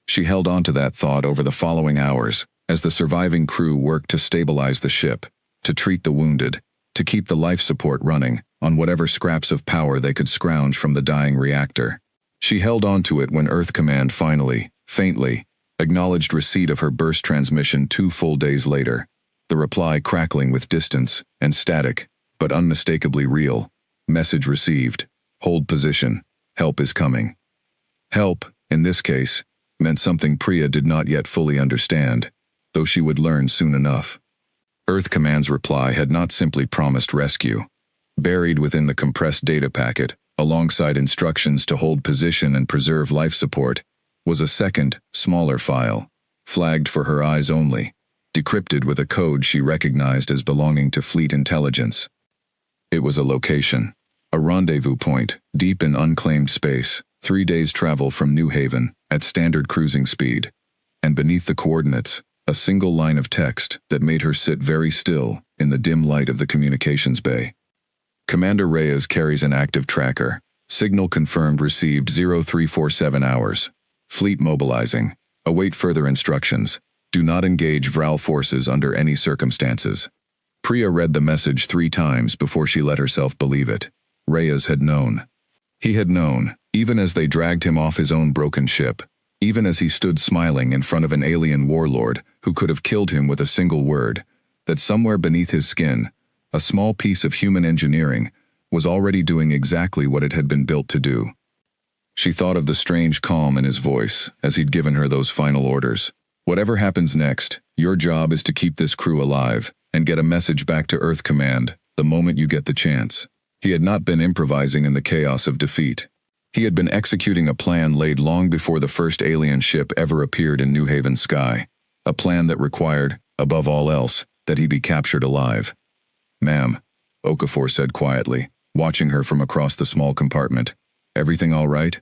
She held on to that thought over the following hours, as the surviving crew worked to stabilize the ship, to treat the wounded, to keep the life support running on whatever scraps of power they could scrounge from the dying reactor. She held on to it when Earth Command finally, faintly, acknowledged receipt of her burst transmission 2 full days later, the reply crackling with distance and static, but unmistakably real. Message received. Hold position. Help is coming. Help, in this case, meant something Priya did not yet fully understand, though she would learn soon enough. Earth Command's reply had not simply promised rescue. Buried within the compressed data packet, alongside instructions to hold position and preserve life support, was a second, smaller file, flagged for her eyes only, decrypted with a code she recognized as belonging to fleet intelligence. It was a location, a rendezvous point, deep in unclaimed space, 3 days' travel from New Haven, at standard cruising speed. And beneath the coordinates, a single line of text that made her sit very still in the dim light of the communications bay. Commander Reyes carries an active tracker. Signal confirmed received 0347 hours. Fleet mobilizing. Await further instructions. Do not engage Vral forces under any circumstances. Priya read the message 3 times before she let herself believe it. Reyes had known. He had known, even as they dragged him off his own broken ship, even as he stood smiling in front of an alien warlord who could have killed him with a single word, that somewhere beneath his skin, a small piece of human engineering was already doing exactly what it had been built to do. She thought of the strange calm in his voice as he'd given her those final orders. Whatever happens next, your job is to keep this crew alive and get a message back to Earth Command the moment you get the chance. He had not been improvising in the chaos of defeat. He had been executing a plan laid long before the first alien ship ever appeared in New Haven's sky. A plan that required, above all else, that he be captured alive. "Ma'am," Okafor said quietly, watching her from across the small compartment. "Everything all right?"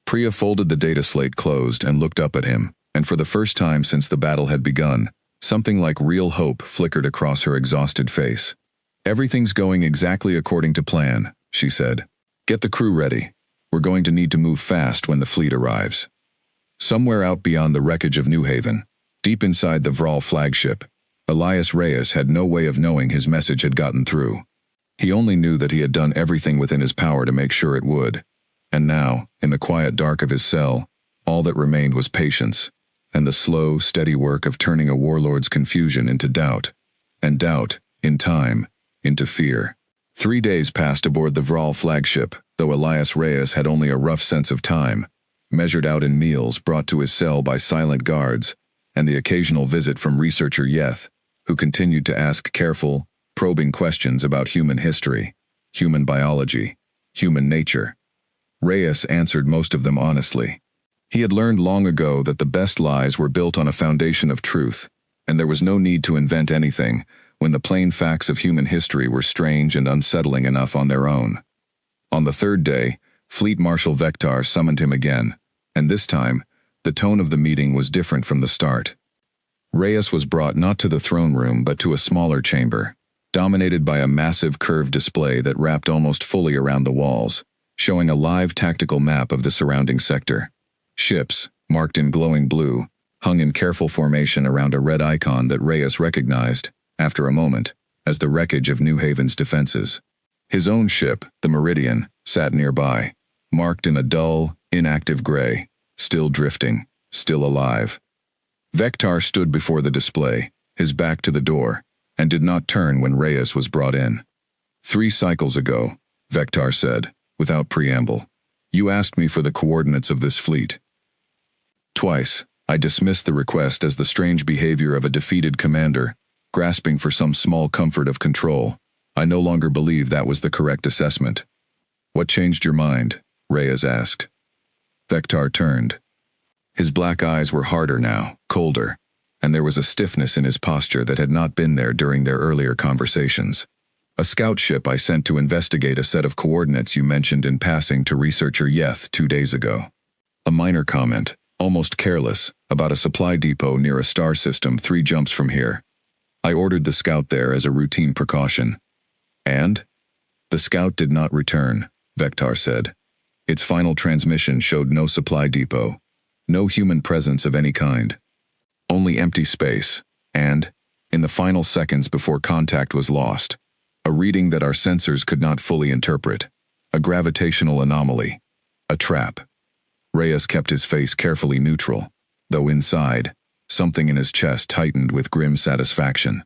Priya folded the data slate closed and looked up at him, and for the first time since the battle had begun, something like real hope flickered across her exhausted face. "Everything's going exactly according to plan," she said. "Get the crew ready. We're going to need to move fast when the fleet arrives." Somewhere out beyond the wreckage of New Haven, deep inside the Vral flagship, Elias Reyes had no way of knowing his message had gotten through. He only knew that he had done everything within his power to make sure it would. And now, in the quiet dark of his cell, all that remained was patience, and the slow, steady work of turning a warlord's confusion into doubt, and doubt, in time, into fear. 3 days passed aboard the Vral flagship, though Elias Reyes had only a rough sense of time, measured out in meals brought to his cell by silent guards, and the occasional visit from researcher Yeth, who continued to ask careful, probing questions about human history, human biology, human nature. Reyes answered most of them honestly. He had learned long ago that the best lies were built on a foundation of truth, and there was no need to invent anything when the plain facts of human history were strange and unsettling enough on their own. On the third day, Fleet Marshal Vector summoned him again, and this time, the tone of the meeting was different from the start. Reyes was brought not to the throne room but to a smaller chamber, dominated by a massive curved display that wrapped almost fully around the walls, showing a live tactical map of the surrounding sector. Ships, marked in glowing blue, hung in careful formation around a red icon that Reyes recognized, after a moment, as the wreckage of New Haven's defenses. His own ship, the Meridian, sat nearby, marked in a dull, inactive gray, still drifting, still alive. Vector stood before the display, his back to the door, and did not turn when Reyes was brought in. 3 cycles ago, Vector said, without preamble, you asked me for the coordinates of this fleet. Twice, I dismissed the request as the strange behavior of a defeated commander, grasping for some small comfort of control. I no longer believe that was the correct assessment. What changed your mind? Reyes asked. Vector turned. His black eyes were harder now, colder, and there was a stiffness in his posture that had not been there during their earlier conversations. A scout ship I sent to investigate a set of coordinates you mentioned in passing to researcher Yeth 2 days ago. A minor comment, almost careless, about a supply depot near a star system 3 jumps from here. I ordered the scout there as a routine precaution. And? The scout did not return, Vector said. Its final transmission showed no supply depot, no human presence of any kind. Only empty space, and, in the final seconds before contact was lost, a reading that our sensors could not fully interpret, a gravitational anomaly, a trap. Reyes kept his face carefully neutral, though inside, something in his chest tightened with grim satisfaction.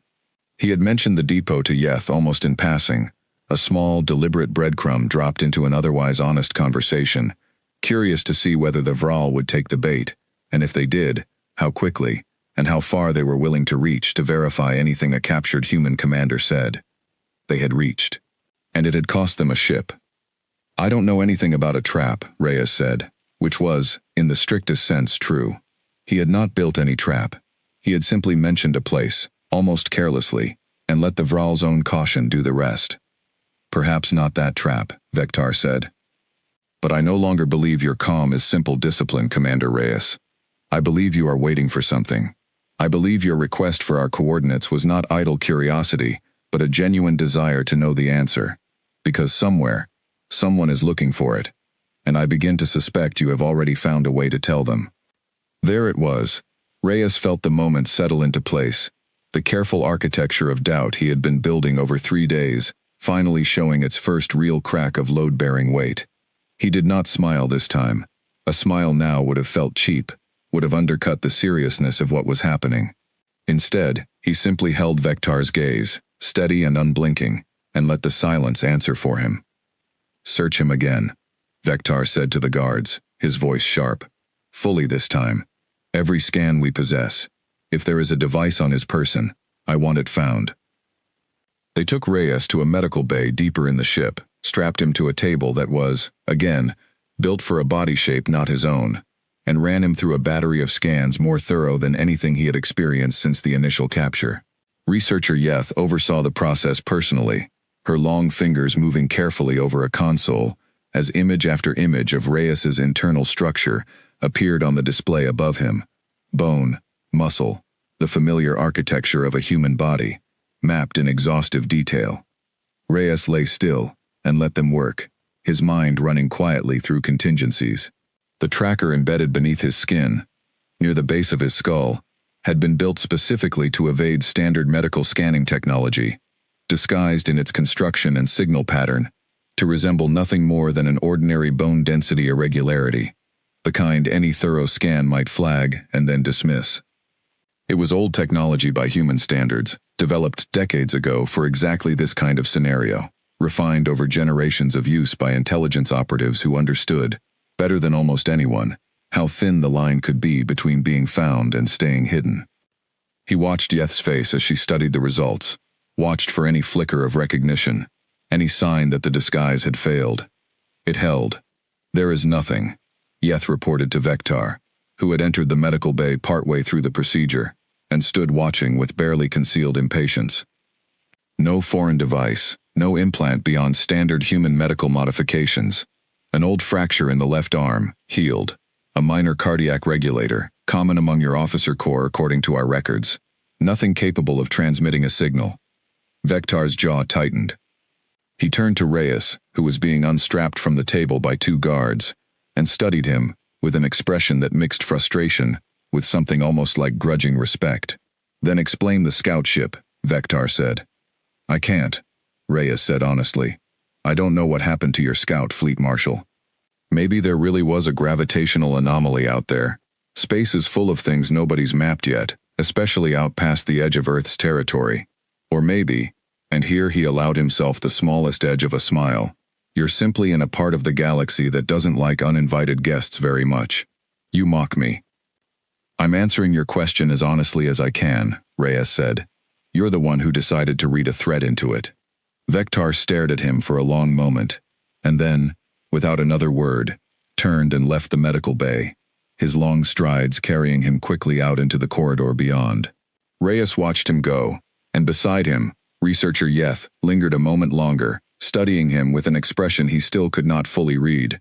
He had mentioned the depot to Yeth almost in passing, a small, deliberate breadcrumb dropped into an otherwise honest conversation, curious to see whether the Vral would take the bait, and if they did, how quickly, and how far they were willing to reach to verify anything a captured human commander said. They had reached. And it had cost them a ship. I don't know anything about a trap, Reyes said, which was, in the strictest sense, true. He had not built any trap. He had simply mentioned a place, almost carelessly, and let the Vral's own caution do the rest. Perhaps not that trap, Vector said. But I no longer believe your calm is simple discipline, Commander Reyes. I believe you are waiting for something. I believe your request for our coordinates was not idle curiosity, but a genuine desire to know the answer. Because somewhere, someone is looking for it, and I begin to suspect you have already found a way to tell them. There it was. Reyes felt the moment settle into place, the careful architecture of doubt he had been building over 3 days, finally showing its first real crack of load-bearing weight. He did not smile this time. A smile now would have felt cheap, would have undercut the seriousness of what was happening. Instead, he simply held Vector's gaze, steady and unblinking, and let the silence answer for him. Search him again, Vector said to the guards, his voice sharp. Fully this time. Every scan we possess. If there is a device on his person, I want it found. They took Reyes to a medical bay deeper in the ship, strapped him to a table that was, again, built for a body shape not his own, and ran him through a battery of scans more thorough than anything he had experienced since the initial capture. Researcher Yeth oversaw the process personally, her long fingers moving carefully over a console, as image after image of Reyes's internal structure appeared on the display above him. Bone, muscle, the familiar architecture of a human body, mapped in exhaustive detail. Reyes lay still and let them work, his mind running quietly through contingencies. The tracker embedded beneath his skin, near the base of his skull, had been built specifically to evade standard medical scanning technology, disguised in its construction and signal pattern, to resemble nothing more than an ordinary bone density irregularity, the kind any thorough scan might flag and then dismiss. It was old technology by human standards, developed decades ago for exactly this kind of scenario, refined over generations of use by intelligence operatives who understood, better than almost anyone, how thin the line could be between being found and staying hidden. He watched Yeth's face as she studied the results, watched for any flicker of recognition, any sign that the disguise had failed. It held. There is nothing, Yeth reported to Vector, who had entered the medical bay partway through the procedure, and stood watching with barely concealed impatience. No foreign device, no implant beyond standard human medical modifications. An old fracture in the left arm, healed. A minor cardiac regulator, common among your officer corps according to our records. Nothing capable of transmitting a signal. Vektar's jaw tightened. He turned to Reyes, who was being unstrapped from the table by two guards, and studied him, with an expression that mixed frustration with something almost like grudging respect. Then explain the scout ship, Vektar said. I can't, Reyes said honestly. I don't know what happened to your scout, Fleet Marshal. Maybe there really was a gravitational anomaly out there. Space is full of things nobody's mapped yet, especially out past the edge of Earth's territory. Or maybe, and here he allowed himself the smallest edge of a smile, you're simply in a part of the galaxy that doesn't like uninvited guests very much. You mock me. I'm answering your question as honestly as I can, Reyes said. You're the one who decided to read a threat into it. Vektar stared at him for a long moment, and then, without another word, turned and left the medical bay, his long strides carrying him quickly out into the corridor beyond. Reyes watched him go, and beside him, researcher Yeth lingered a moment longer, studying him with an expression he still could not fully read.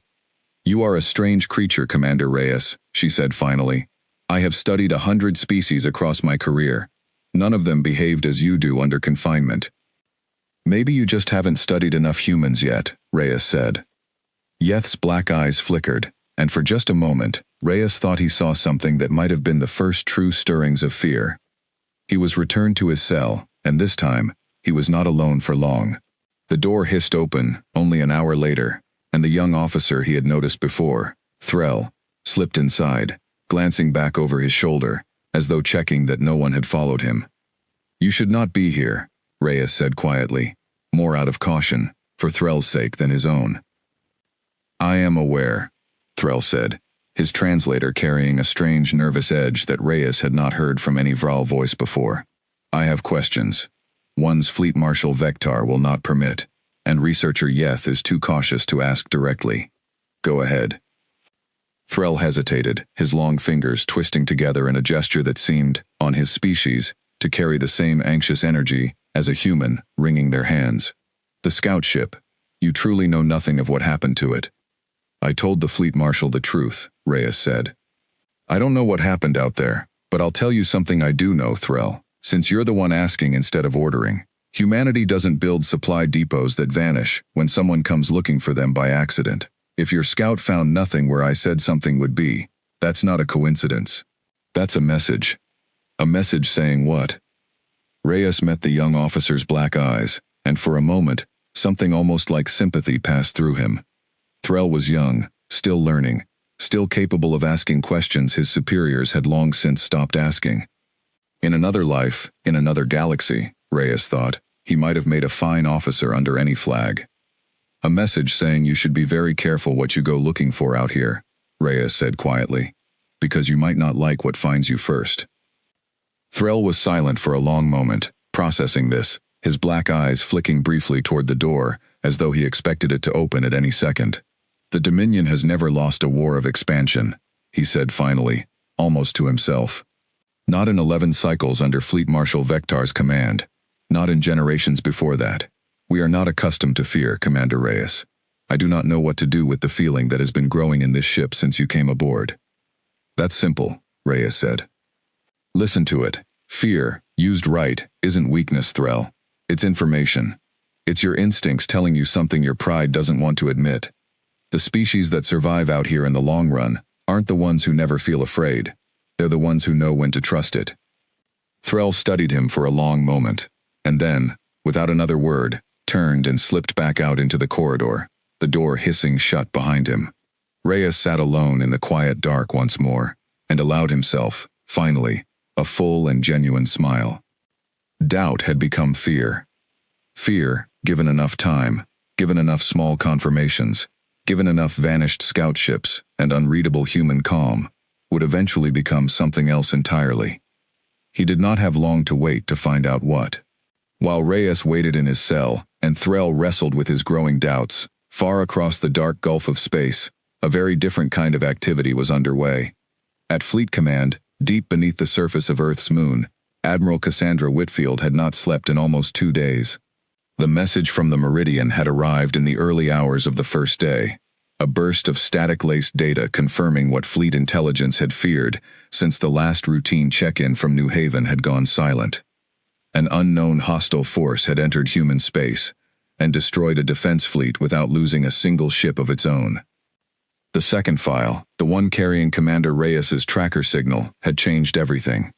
You are a strange creature, Commander Reyes, she said finally. I have studied 100 species across my career. None of them behaved as you do under confinement. Maybe you just haven't studied enough humans yet, Reyes said. Yeth's black eyes flickered, and for just a moment, Reyes thought he saw something that might have been the first true stirrings of fear. He was returned to his cell, and this time, he was not alone for long. The door hissed open, only an hour later, and the young officer he had noticed before, Threll, slipped inside, glancing back over his shoulder, as though checking that no one had followed him. You should not be here, Reyes said quietly, more out of caution, for Threll's sake than his own. I am aware, Threll said, his translator carrying a strange nervous edge that Reyes had not heard from any Vral voice before. I have questions. One's Fleet Marshal Vektar will not permit, and researcher Yeth is too cautious to ask directly. Go ahead. Threll hesitated, his long fingers twisting together in a gesture that seemed, on his species, to carry the same anxious energy as a human wringing their hands. The scout ship. You truly know nothing of what happened to it. I told the Fleet Marshal the truth, Reyes said. I don't know what happened out there, but I'll tell you something I do know, Threll, since you're the one asking instead of ordering. Humanity doesn't build supply depots that vanish when someone comes looking for them by accident. If your scout found nothing where I said something would be, that's not a coincidence. That's a message. A message saying what? Reyes met the young officer's black eyes, and for a moment, something almost like sympathy passed through him. Threll was young, still learning, still capable of asking questions his superiors had long since stopped asking. In another life, in another galaxy, Reyes thought, he might have made a fine officer under any flag. A message saying you should be very careful what you go looking for out here, Reyes said quietly, because you might not like what finds you first. Threll was silent for a long moment, processing this, his black eyes flicking briefly toward the door, as though he expected it to open at any second. The Dominion has never lost a war of expansion, he said finally, almost to himself. Not in 11 cycles under Fleet Marshal Vektar's command. Not in generations before that. We are not accustomed to fear, Commander Reyes. I do not know what to do with the feeling that has been growing in this ship since you came aboard. That's simple, Reyes said. Listen to it. Fear, used right, isn't weakness, Threll. It's information. It's your instincts telling you something your pride doesn't want to admit. The species that survive out here in the long run aren't the ones who never feel afraid. They're the ones who know when to trust it. Threll studied him for a long moment, and then, without another word, turned and slipped back out into the corridor, the door hissing shut behind him. Reyes sat alone in the quiet dark once more, and allowed himself, finally, a full and genuine smile. Doubt had become fear. Fear, given enough time, given enough small confirmations, given enough vanished scout ships and unreadable human calm, would eventually become something else entirely. He did not have long to wait to find out what. While Reyes waited in his cell, and Threll wrestled with his growing doubts, far across the dark gulf of space, a very different kind of activity was underway. At Fleet Command, deep beneath the surface of Earth's moon, Admiral Cassandra Whitfield had not slept in almost 2 days, The message from the Meridian had arrived in the early hours of the first day, a burst of static-laced data confirming what fleet intelligence had feared since the last routine check-in from New Haven had gone silent. An unknown hostile force had entered human space and destroyed a defense fleet without losing a single ship of its own. The second file, the one carrying Commander Reyes's tracker signal, had changed everything.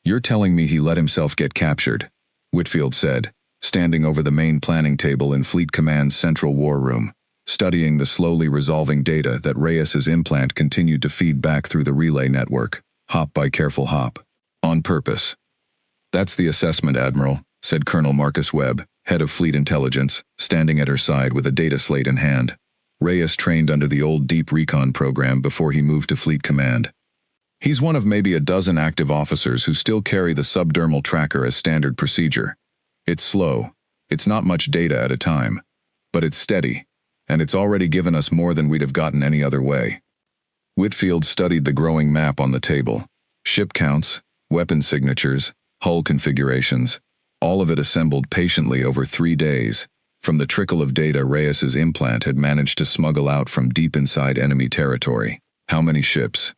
"You're telling me he let himself get captured," Whitfield said, standing over the main planning table in Fleet Command's central war room, studying the slowly resolving data that Reyes's implant continued to feed back through the relay network, hop by careful hop. "On purpose." "That's the assessment, Admiral," said Colonel Marcus Webb, head of Fleet Intelligence, standing at her side with a data slate in hand. Reyes trained under the old Deep Recon program before he moved to Fleet Command. He's one of maybe a dozen active officers who still carry the subdermal tracker as standard procedure. It's slow, it's not much data at a time, but it's steady, and it's already given us more than we'd have gotten any other way. Whitfield studied the growing map on the table. Ship counts, weapon signatures, hull configurations, all of it assembled patiently over 3 days, from the trickle of data Reyes's implant had managed to smuggle out from deep inside enemy territory. How many ships?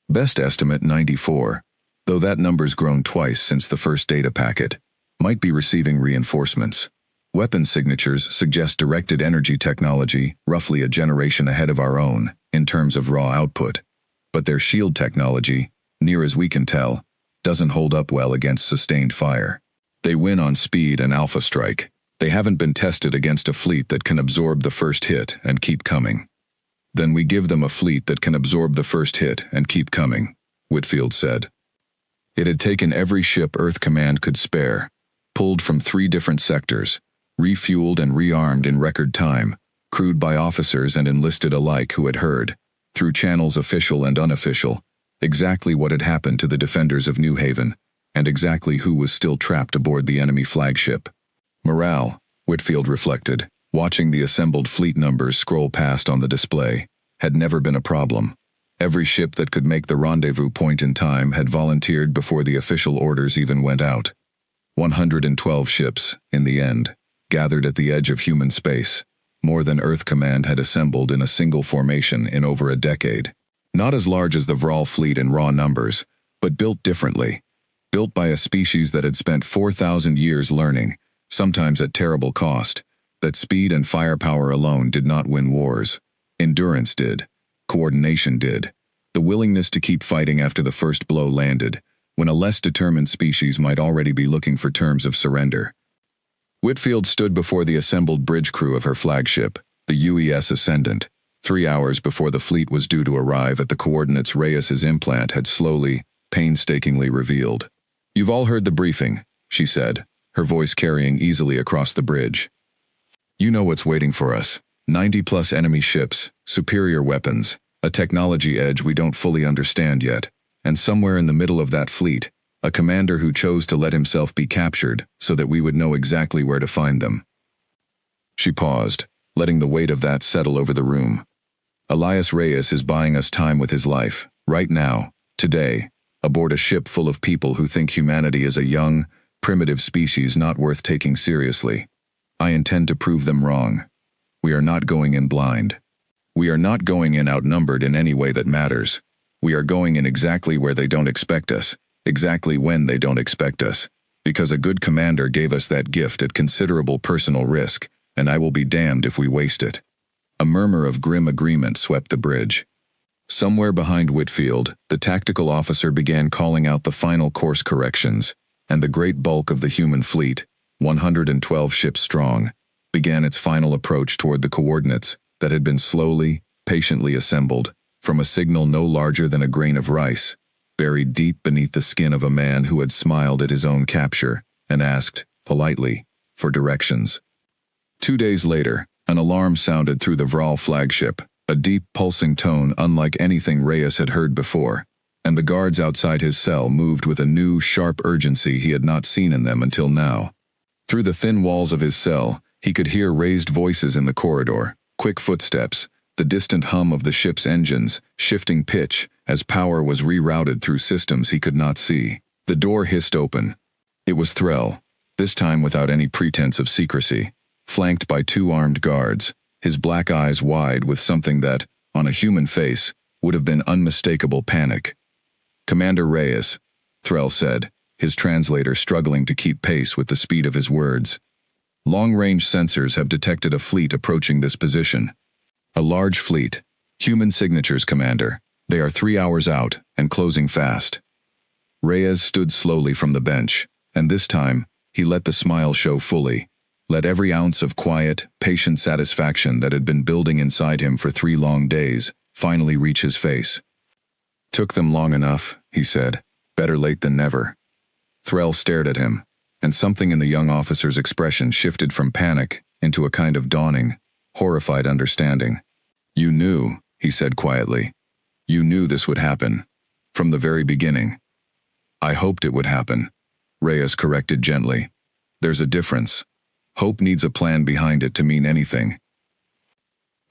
Best estimate 94, though that number's grown twice since the first data packet. Might be receiving reinforcements. Weapon signatures suggest directed energy technology, roughly a generation ahead of our own, in terms of raw output. But their shield technology, near as we can tell, doesn't hold up well against sustained fire. They win on speed and alpha strike. They haven't been tested against a fleet that can absorb the first hit and keep coming. Then we give them a fleet that can absorb the first hit and keep coming, Whitfield said. It had taken every ship Earth Command could spare, pulled from 3 different sectors, refueled and rearmed in record time, crewed by officers and enlisted alike who had heard, through channels official and unofficial, exactly what had happened to the defenders of New Haven, and exactly who was still trapped aboard the enemy flagship. Morale, Whitfield reflected, watching the assembled fleet numbers scroll past on the display, had never been a problem. Every ship that could make the rendezvous point in time had volunteered before the official orders even went out. 112 ships, in the end, gathered at the edge of human space, more than Earth Command had assembled in a single formation in over a decade. Not as large as the Vral fleet in raw numbers, but built differently. Built by a species that had spent 4,000 years learning, sometimes at terrible cost, that speed and firepower alone did not win wars. Endurance did. Coordination did. The willingness to keep fighting after the first blow landed, when a less determined species might already be looking for terms of surrender. Whitfield stood before the assembled bridge crew of her flagship, the UES Ascendant, 3 hours before the fleet was due to arrive at the coordinates Reyes's implant had slowly, painstakingly revealed. "You've all heard the briefing," she said, her voice carrying easily across the bridge. "You know what's waiting for us. 90-plus enemy ships, superior weapons, a technology edge we don't fully understand yet, and somewhere in the middle of that fleet, a commander who chose to let himself be captured so that we would know exactly where to find them." She paused, letting the weight of that settle over the room. "Elias Reyes is buying us time with his life, right now, today, aboard a ship full of people who think humanity is a young, primitive species not worth taking seriously. I intend to prove them wrong. We are not going in blind. We are not going in outnumbered in any way that matters. We are going in exactly where they don't expect us, exactly when they don't expect us, because a good commander gave us that gift at considerable personal risk, and I will be damned if we waste it." A murmur of grim agreement swept the bridge. Somewhere behind Whitfield, the tactical officer began calling out the final course corrections, and the great bulk of the human fleet, 112 ships strong, began its final approach toward the coordinates that had been slowly, patiently assembled, from a signal no larger than a grain of rice, buried deep beneath the skin of a man who had smiled at his own capture and asked, politely, for directions. 2 days later, an alarm sounded through the Vral flagship, a deep, pulsing tone unlike anything Reyes had heard before, and the guards outside his cell moved with a new, sharp urgency he had not seen in them until now. Through the thin walls of his cell, he could hear raised voices in the corridor, quick footsteps, the distant hum of the ship's engines, shifting pitch as power was rerouted through systems he could not see. The door hissed open. It was Threll, this time without any pretense of secrecy, flanked by 2 armed guards, his black eyes wide with something that, on a human face, would have been unmistakable panic. "Commander Reyes," Threll said, his translator struggling to keep pace with the speed of his words. "Long-range sensors have detected a fleet approaching this position. A large fleet. Human signatures, Commander. They are 3 hours out and closing fast." Reyes stood slowly from the bench, and this time, he let the smile show fully, let every ounce of quiet, patient satisfaction that had been building inside him for 3 long days finally reach his face. "Took them long enough," he said. "Better late than never." Threll stared at him, and something in the young officer's expression shifted from panic into a kind of dawning, horrified understanding. "You knew," he said quietly. "You knew this would happen. From the very beginning." "I hoped it would happen," Reyes corrected gently. "There's a difference. Hope needs a plan behind it to mean anything."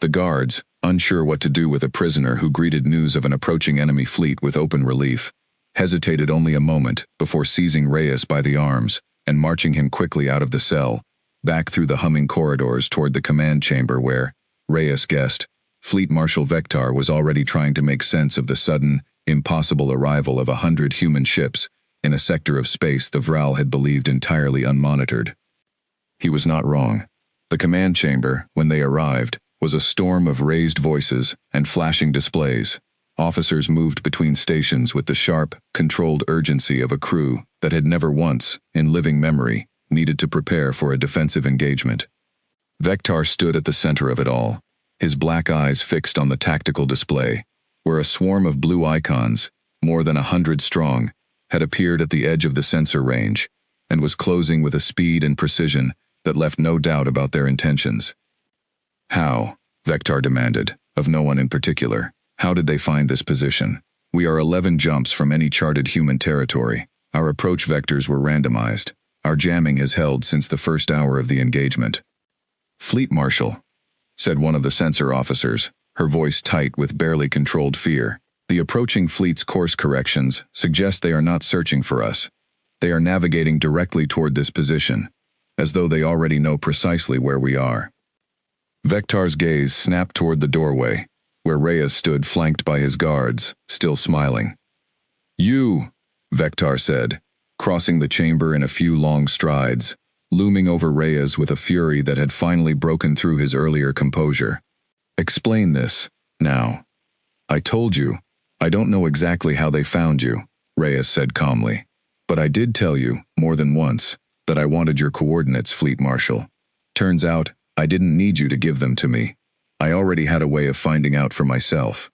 The guards, unsure what to do with a prisoner who greeted news of an approaching enemy fleet with open relief, hesitated only a moment before seizing Reyes by the arms and marching him quickly out of the cell, back through the humming corridors toward the command chamber where, Reyes guessed, Fleet Marshal Vector was already trying to make sense of the sudden, impossible arrival of 100 human ships in a sector of space the Vral had believed entirely unmonitored. He was not wrong. The command chamber, when they arrived, was a storm of raised voices and flashing displays. Officers moved between stations with the sharp, controlled urgency of a crew that had never once, in living memory, needed to prepare for a defensive engagement. Vector stood at the center of it all, his black eyes fixed on the tactical display, where a swarm of blue icons, more than 100 strong, had appeared at the edge of the sensor range, and was closing with a speed and precision that left no doubt about their intentions. "How?" Vector demanded, of no one in particular. "How did they find this position? We are 11 jumps from any charted human territory. Our approach vectors were randomized. Our jamming has held since the first hour of the engagement." "Fleet Marshal," said one of the sensor officers, her voice tight with barely controlled fear. "The approaching fleet's course corrections suggest they are not searching for us. They are navigating directly toward this position, as though they already know precisely where we are." Vector's gaze snapped toward the doorway, where Reyes stood flanked by his guards, still smiling. "You," Vector said, crossing the chamber in a few long strides, looming over Reyes with a fury that had finally broken through his earlier composure. "Explain this, now." "I told you, I don't know exactly how they found you," Reyes said calmly. "But I did tell you, more than once, that I wanted your coordinates, Fleet Marshal. Turns out, I didn't need you to give them to me. I already had a way of finding out for myself."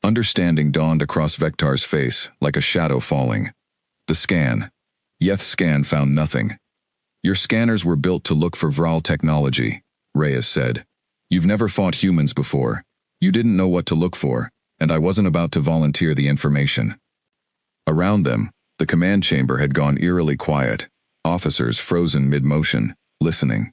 Understanding dawned across Vector's face like a shadow falling. "The scan. Yeth's scan found nothing." "Your scanners were built to look for Vral technology," Reyes said. "You've never fought humans before. You didn't know what to look for, and I wasn't about to volunteer the information." Around them, the command chamber had gone eerily quiet, officers frozen mid-motion, listening.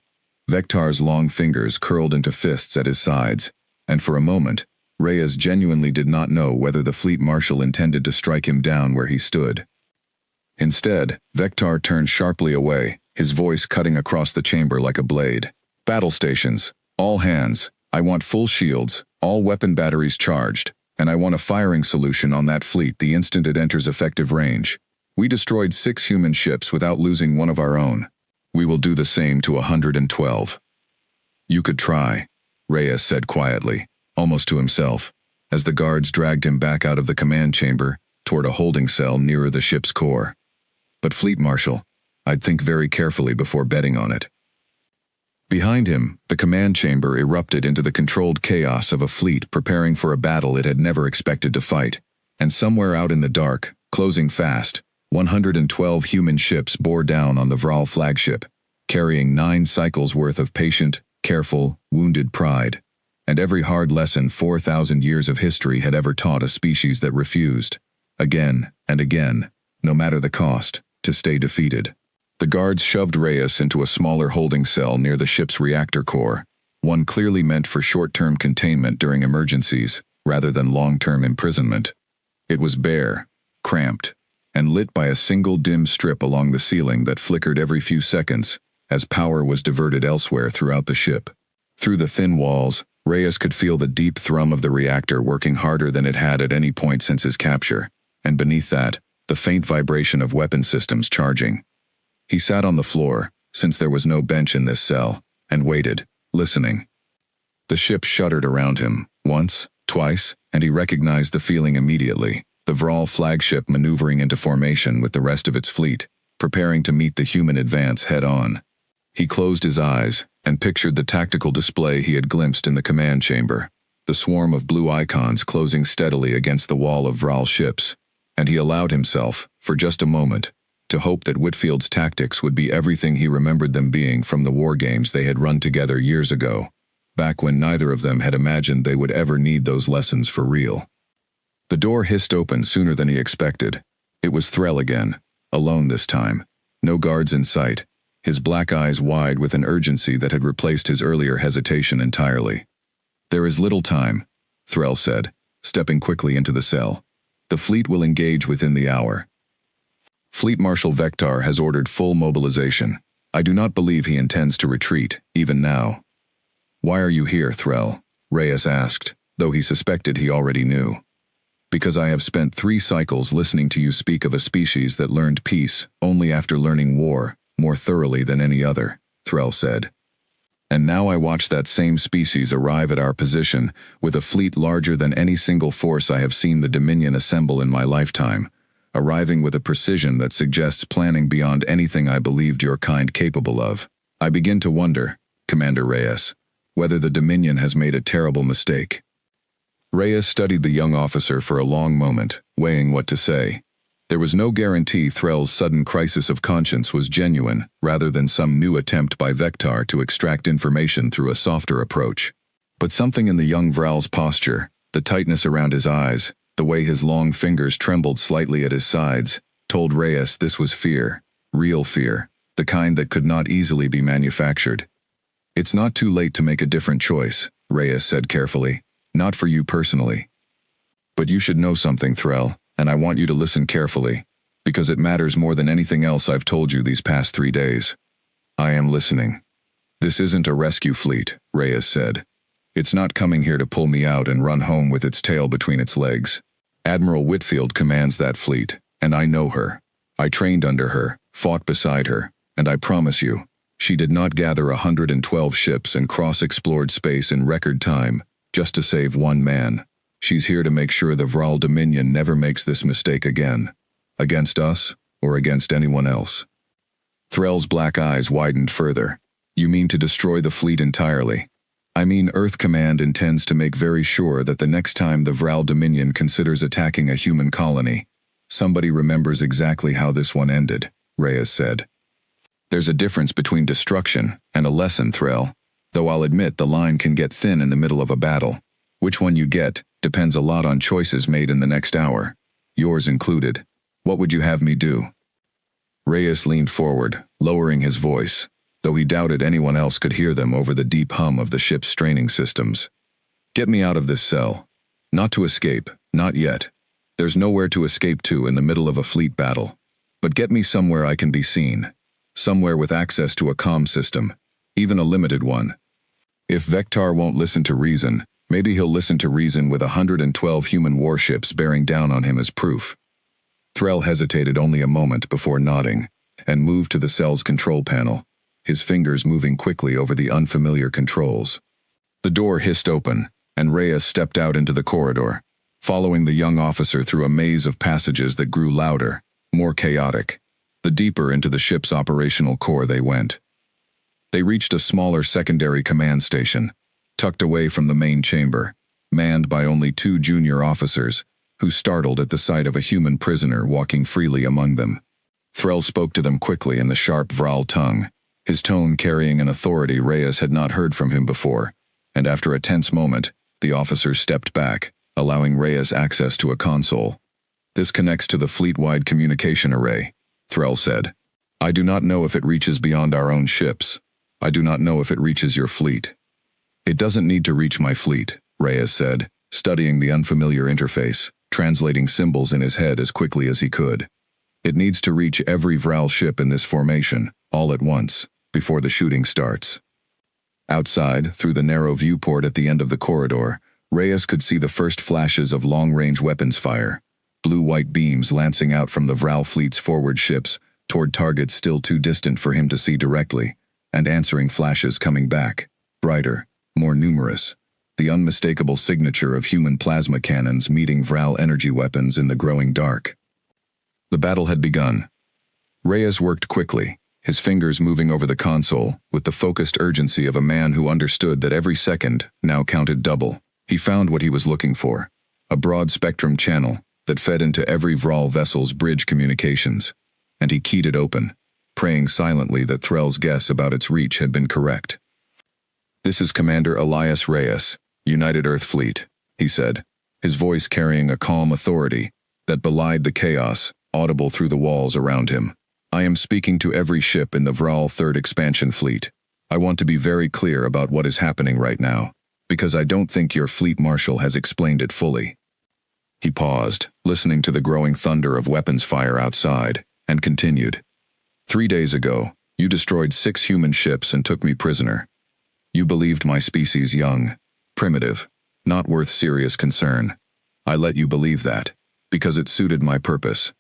Vector's long fingers curled into fists at his sides, and for a moment, Reyes genuinely did not know whether the fleet marshal intended to strike him down where he stood. Instead, Vector turned sharply away, his voice cutting across the chamber like a blade. "Battle stations, all hands, I want full shields, all weapon batteries charged, and I want a firing solution on that fleet the instant it enters effective range. We destroyed 6 human ships without losing one of our own. We will do the same to 112. "You could try," Reyes said quietly, almost to himself, as the guards dragged him back out of the command chamber toward a holding cell nearer the ship's core. "But Fleet Marshal, I'd think very carefully before betting on it." Behind him, the command chamber erupted into the controlled chaos of a fleet preparing for a battle it had never expected to fight, and somewhere out in the dark, closing fast, 112 human ships bore down on the Vral flagship, carrying 9 cycles worth of patient, careful, wounded pride, and every hard lesson 4,000 years of history had ever taught a species that refused, again and again, no matter the cost, to stay defeated. The guards shoved Reyes into a smaller holding cell near the ship's reactor core, one clearly meant for short-term containment during emergencies, rather than long-term imprisonment. It was bare, cramped, and lit by a single dim strip along the ceiling that flickered every few seconds as power was diverted elsewhere throughout the ship. Through the thin walls, Reyes could feel the deep thrum of the reactor working harder than it had at any point since his capture, and beneath that, the faint vibration of weapon systems charging. He sat on the floor, since there was no bench in this cell, and waited, listening. The ship shuddered around him, once, twice, and he recognized the feeling immediately, the Vral flagship maneuvering into formation with the rest of its fleet, preparing to meet the human advance head-on. He closed his eyes, and pictured the tactical display he had glimpsed in the command chamber, the swarm of blue icons closing steadily against the wall of Vral ships, and he allowed himself, for just a moment, to hope that Whitfield's tactics would be everything he remembered them being from the war games they had run together years ago, back when neither of them had imagined they would ever need those lessons for real. The door hissed open sooner than he expected. It was Threll again, alone this time, no guards in sight, his black eyes wide with an urgency that had replaced his earlier hesitation entirely. "There is little time," Threll said, stepping quickly into the cell. "The fleet will engage within the hour. Fleet Marshal Vector has ordered full mobilization. I do not believe he intends to retreat, even now." "Why are you here, Threll?" Reyes asked, though he suspected he already knew. "Because I have spent 3 cycles listening to you speak of a species that learned peace only after learning war, more thoroughly than any other," Threll said. "And now I watch that same species arrive at our position with a fleet larger than any single force I have seen the Dominion assemble in my lifetime, arriving with a precision that suggests planning beyond anything I believed your kind capable of. I begin to wonder, Commander Reyes, whether the Dominion has made a terrible mistake." Reyes studied the young officer for a long moment, weighing what to say. There was no guarantee Threll's sudden crisis of conscience was genuine, rather than some new attempt by Vector to extract information through a softer approach. But something in the young Vral's posture, the tightness around his eyes, the way his long fingers trembled slightly at his sides, told Reyes this was fear, real fear, the kind that could not easily be manufactured. "It's not too late to make a different choice," Reyes said carefully. "Not for you personally. But you should know something, Threll, and I want you to listen carefully, because it matters more than anything else I've told you these past 3 days. I am listening. This isn't a rescue fleet," Reyes said. "It's not coming here to pull me out and run home with its tail between its legs. Admiral Whitfield commands that fleet, and I know her. I trained under her, fought beside her, and I promise you, she did not gather 112 ships and cross-explored space in record time, just to save one man. She's here to make sure the Vral Dominion never makes this mistake again, against us or against anyone else." Threll's black eyes widened further. "You mean to destroy the fleet entirely?" "I mean Earth Command intends to make very sure that the next time the Vral Dominion considers attacking a human colony, somebody remembers exactly how this one ended," Reyes said. "There's a difference between destruction and a lesson, Threll, though I'll admit the line can get thin in the middle of a battle. Which one you get depends a lot on choices made in the next hour, yours included. What would you have me do?" Reyes leaned forward, lowering his voice, though he doubted anyone else could hear them over the deep hum of the ship's straining systems. "Get me out of this cell. Not to escape, not yet. There's nowhere to escape to in the middle of a fleet battle. But get me somewhere I can be seen. Somewhere with access to a comm system, even a limited one. If Vector won't listen to reason, maybe he'll listen to reason with 112 human warships bearing down on him as proof." Threll hesitated only a moment before nodding, and moved to the cell's control panel, his fingers moving quickly over the unfamiliar controls. The door hissed open, and Reyes stepped out into the corridor, following the young officer through a maze of passages that grew louder, more chaotic, the deeper into the ship's operational core they went. They reached a smaller secondary command station, tucked away from the main chamber, manned by only 2 junior officers, who startled at the sight of a human prisoner walking freely among them. Threll spoke to them quickly in the sharp Vral tongue, his tone carrying an authority Reyes had not heard from him before, and after a tense moment, the officers stepped back, allowing Reyes access to a console. "This connects to the fleet-wide communication array," Threll said. "I do not know if it reaches beyond our own ships. I do not know if it reaches your fleet." "It doesn't need to reach my fleet," Reyes said, studying the unfamiliar interface, translating symbols in his head as quickly as he could. It needs to reach every Vral ship in this formation, all at once, before the shooting starts. Outside, through the narrow viewport at the end of the corridor, Reyes could see the first flashes of long-range weapons fire, blue-white beams lancing out from the Vral fleet's forward ships toward targets still too distant for him to see directly, and answering flashes coming back, brighter, more numerous, the unmistakable signature of human plasma cannons meeting Vral energy weapons in the growing dark. The battle had begun. Reyes worked quickly, his fingers moving over the console with the focused urgency of a man who understood that every second now counted double. He found what he was looking for, a broad-spectrum channel that fed into every Vral vessel's bridge communications, and he keyed it open, praying silently that Threll's guess about its reach had been correct. "This is Commander Elias Reyes, United Earth Fleet," he said, his voice carrying a calm authority that belied the chaos audible through the walls around him. "I am speaking to every ship in the Vral 3rd Expansion Fleet. I want to be very clear about what is happening right now, because I don't think your Fleet Marshal has explained it fully." He paused, listening to the growing thunder of weapons fire outside, and continued. "3 days ago, you destroyed 6 human ships and took me prisoner. You believed my species young, primitive, not worth serious concern. I let you believe that, because it suited my purpose.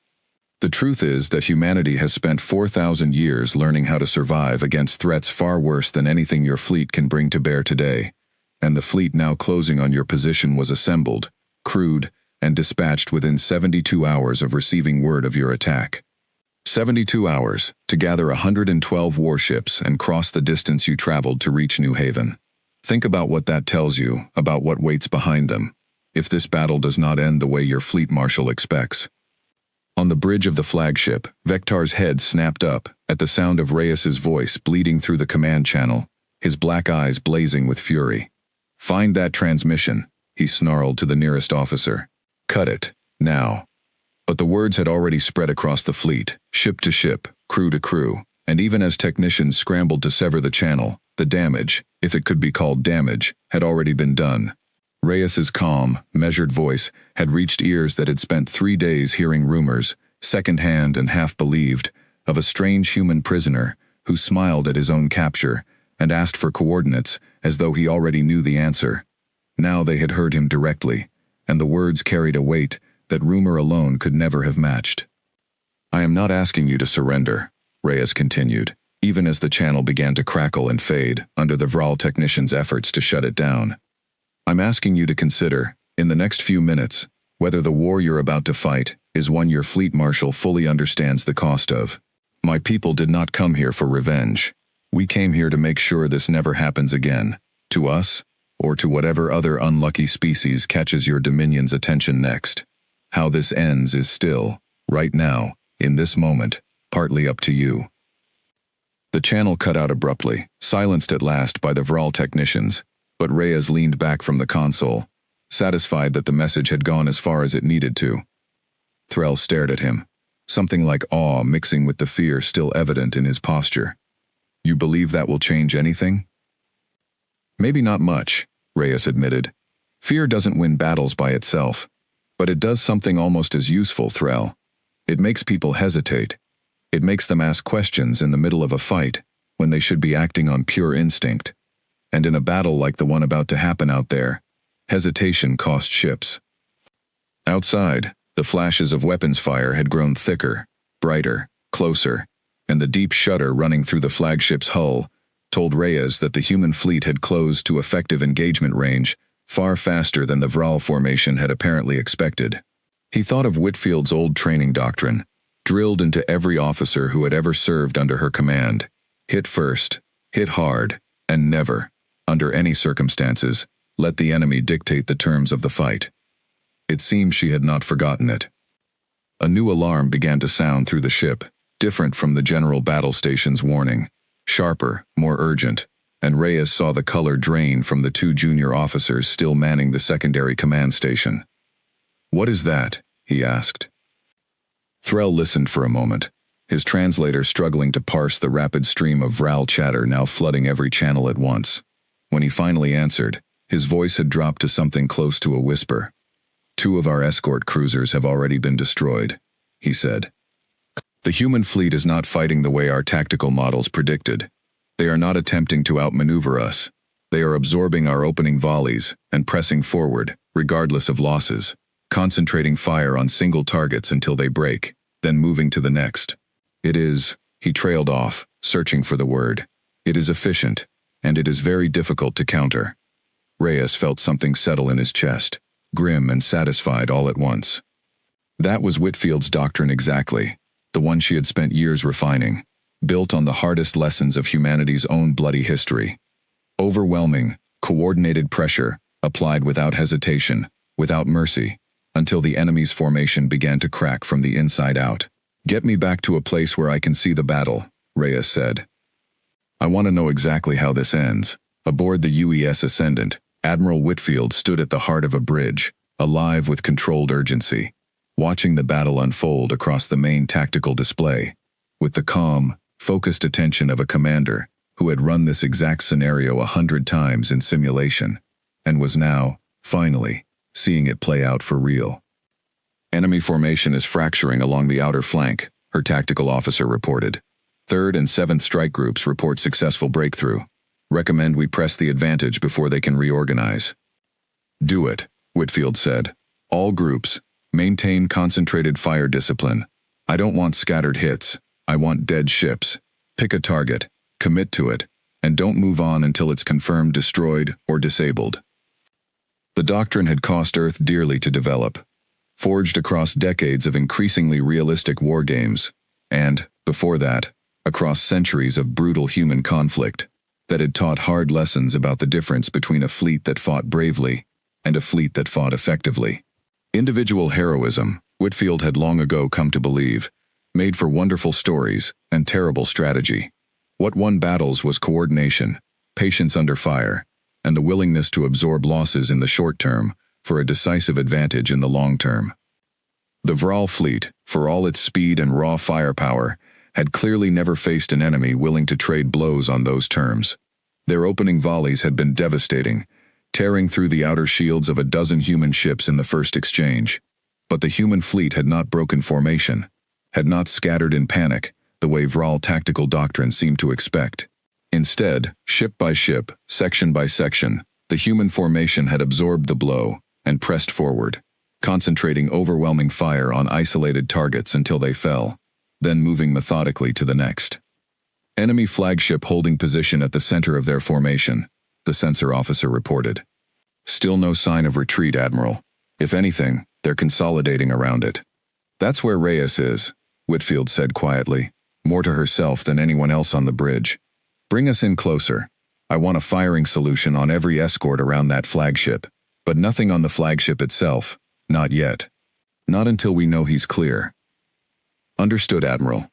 The truth is that humanity has spent 4,000 years learning how to survive against threats far worse than anything your fleet can bring to bear today, and the fleet now closing on your position was assembled, crewed, and dispatched within 72 hours of receiving word of your attack. 72 hours to gather 112 warships and cross the distance you traveled to reach New Haven. Think about what that tells you about what waits behind them, if this battle does not end the way your fleet marshal expects." On the bridge of the flagship, Vectar's head snapped up at the sound of Reyes's voice bleeding through the command channel, his black eyes blazing with fury. "Find that transmission," he snarled to the nearest officer. "Cut it, now." But the words had already spread across the fleet, ship to ship, crew to crew, and even as technicians scrambled to sever the channel, the damage, if it could be called damage, had already been done. Reyes's calm, measured voice had reached ears that had spent 3 days hearing rumors, second-hand and half-believed, of a strange human prisoner who smiled at his own capture and asked for coordinates as though he already knew the answer. Now they had heard him directly, and the words carried a weight that rumor alone could never have matched. "I am not asking you to surrender," Reyes continued, even as the channel began to crackle and fade under the Vral technicians' efforts to shut it down. "I'm asking you to consider, in the next few minutes, whether the war you're about to fight is one your fleet marshal fully understands the cost of. My people did not come here for revenge. We came here to make sure this never happens again, to us, or to whatever other unlucky species catches your dominion's attention next. How this ends is still, right now, in this moment, partly up to you." The channel cut out abruptly, silenced at last by the Vral technicians, but Reyes leaned back from the console, satisfied that the message had gone as far as it needed to. Threll stared at him, something like awe mixing with the fear still evident in his posture. "You believe that will change anything?" "Maybe not much," Reyes admitted. "Fear doesn't win battles by itself, but it does something almost as useful, Threll. It makes people hesitate. It makes them ask questions in the middle of a fight, when they should be acting on pure instinct. And in a battle like the one about to happen out there, hesitation cost ships." Outside, the flashes of weapons fire had grown thicker, brighter, closer, and the deep shudder running through the flagship's hull told Reyes that the human fleet had closed to effective engagement range far faster than the Vral formation had apparently expected. He thought of Whitfield's old training doctrine, drilled into every officer who had ever served under her command. Hit first, hit hard, and never, under any circumstances, let the enemy dictate the terms of the fight. It seemed she had not forgotten it. A new alarm began to sound through the ship, different from the general battle station's warning, sharper, more urgent, and Reyes saw the color drain from the 2 junior officers still manning the secondary command station. "What is that?" he asked. Threll listened for a moment, his translator struggling to parse the rapid stream of Vral chatter now flooding every channel at once. When he finally answered, his voice had dropped to something close to a whisper. "2 of our escort cruisers have already been destroyed," he said. The human fleet is not fighting the way our tactical models predicted. They are not attempting to outmaneuver us. They are absorbing our opening volleys and pressing forward, regardless of losses, concentrating fire on single targets until they break, then moving to the next. It is, he trailed off, searching for the word. It is efficient, and it is very difficult to counter. Reyes felt something settle in his chest, grim and satisfied all at once. That was Whitfield's doctrine exactly, the one she had spent years refining, built on the hardest lessons of humanity's own bloody history. Overwhelming, coordinated pressure, applied without hesitation, without mercy, until the enemy's formation began to crack from the inside out. "Get me back to a place where I can see the battle," Reyes said. "I want to know exactly how this ends." Aboard the UES Ascendant, Admiral Whitfield stood at the heart of a bridge, alive with controlled urgency, watching the battle unfold across the main tactical display, with the calm, focused attention of a commander who had run this exact scenario 100 times in simulation, and was now, finally, seeing it play out for real. "Enemy formation is fracturing along the outer flank," her tactical officer reported. "3rd and 7th strike groups report successful breakthrough. Recommend we press the advantage before they can reorganize." "Do it," Whitfield said. "All groups, maintain concentrated fire discipline. I don't want scattered hits. I want dead ships. Pick a target, commit to it, and don't move on until it's confirmed destroyed or disabled." The doctrine had cost Earth dearly to develop, forged across decades of increasingly realistic war games, and, before that, across centuries of brutal human conflict, that had taught hard lessons about the difference between a fleet that fought bravely and a fleet that fought effectively. Individual heroism, Whitfield had long ago come to believe, made for wonderful stories and terrible strategy. What won battles was coordination, patience under fire, and the willingness to absorb losses in the short term for a decisive advantage in the long term. The Vral fleet, for all its speed and raw firepower, had clearly never faced an enemy willing to trade blows on those terms. Their opening volleys had been devastating, tearing through the outer shields of a dozen human ships in the first exchange. But the human fleet had not broken formation, had not scattered in panic, the way Vral tactical doctrine seemed to expect. Instead, ship by ship, section by section, the human formation had absorbed the blow and pressed forward, concentrating overwhelming fire on isolated targets until they fell, then moving methodically to the next. "Enemy flagship holding position at the center of their formation," the sensor officer reported. "Still no sign of retreat, Admiral. If anything, they're consolidating around it." "That's where Reyes is," Whitfield said quietly, more to herself than anyone else on the bridge. "Bring us in closer. I want a firing solution on every escort around that flagship, but nothing on the flagship itself, not yet. Not until we know he's clear." "Understood, Admiral."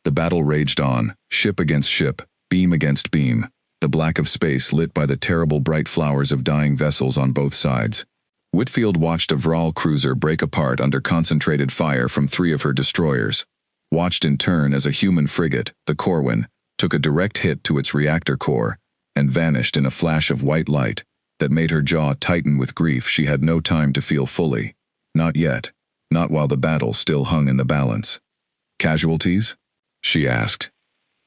The battle raged on, ship against ship, beam against beam, the black of space lit by the terrible bright flowers of dying vessels on both sides. Whitfield watched a Vral cruiser break apart under concentrated fire from 3 of her destroyers, watched in turn as a human frigate, the Corwin, took a direct hit to its reactor core, and vanished in a flash of white light that made her jaw tighten with grief she had no time to feel fully. Not yet, not while the battle still hung in the balance. "Casualties?" she asked.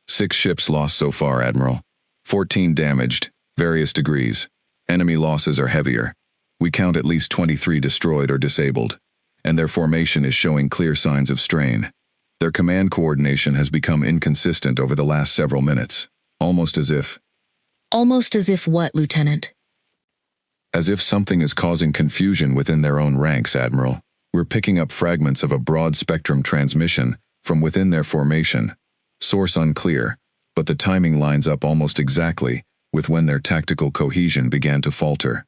"6 ships lost so far, Admiral. 14 damaged, various degrees. Enemy losses are heavier. We count at least 23 destroyed or disabled, and their formation is showing clear signs of strain. Their command coordination has become inconsistent over the last several minutes, almost as if..." "Almost as if what, Lieutenant?" "As if something is causing confusion within their own ranks, Admiral. We're picking up fragments of a broad-spectrum transmission from within their formation. Source unclear, but the timing lines up almost exactly with when their tactical cohesion began to falter."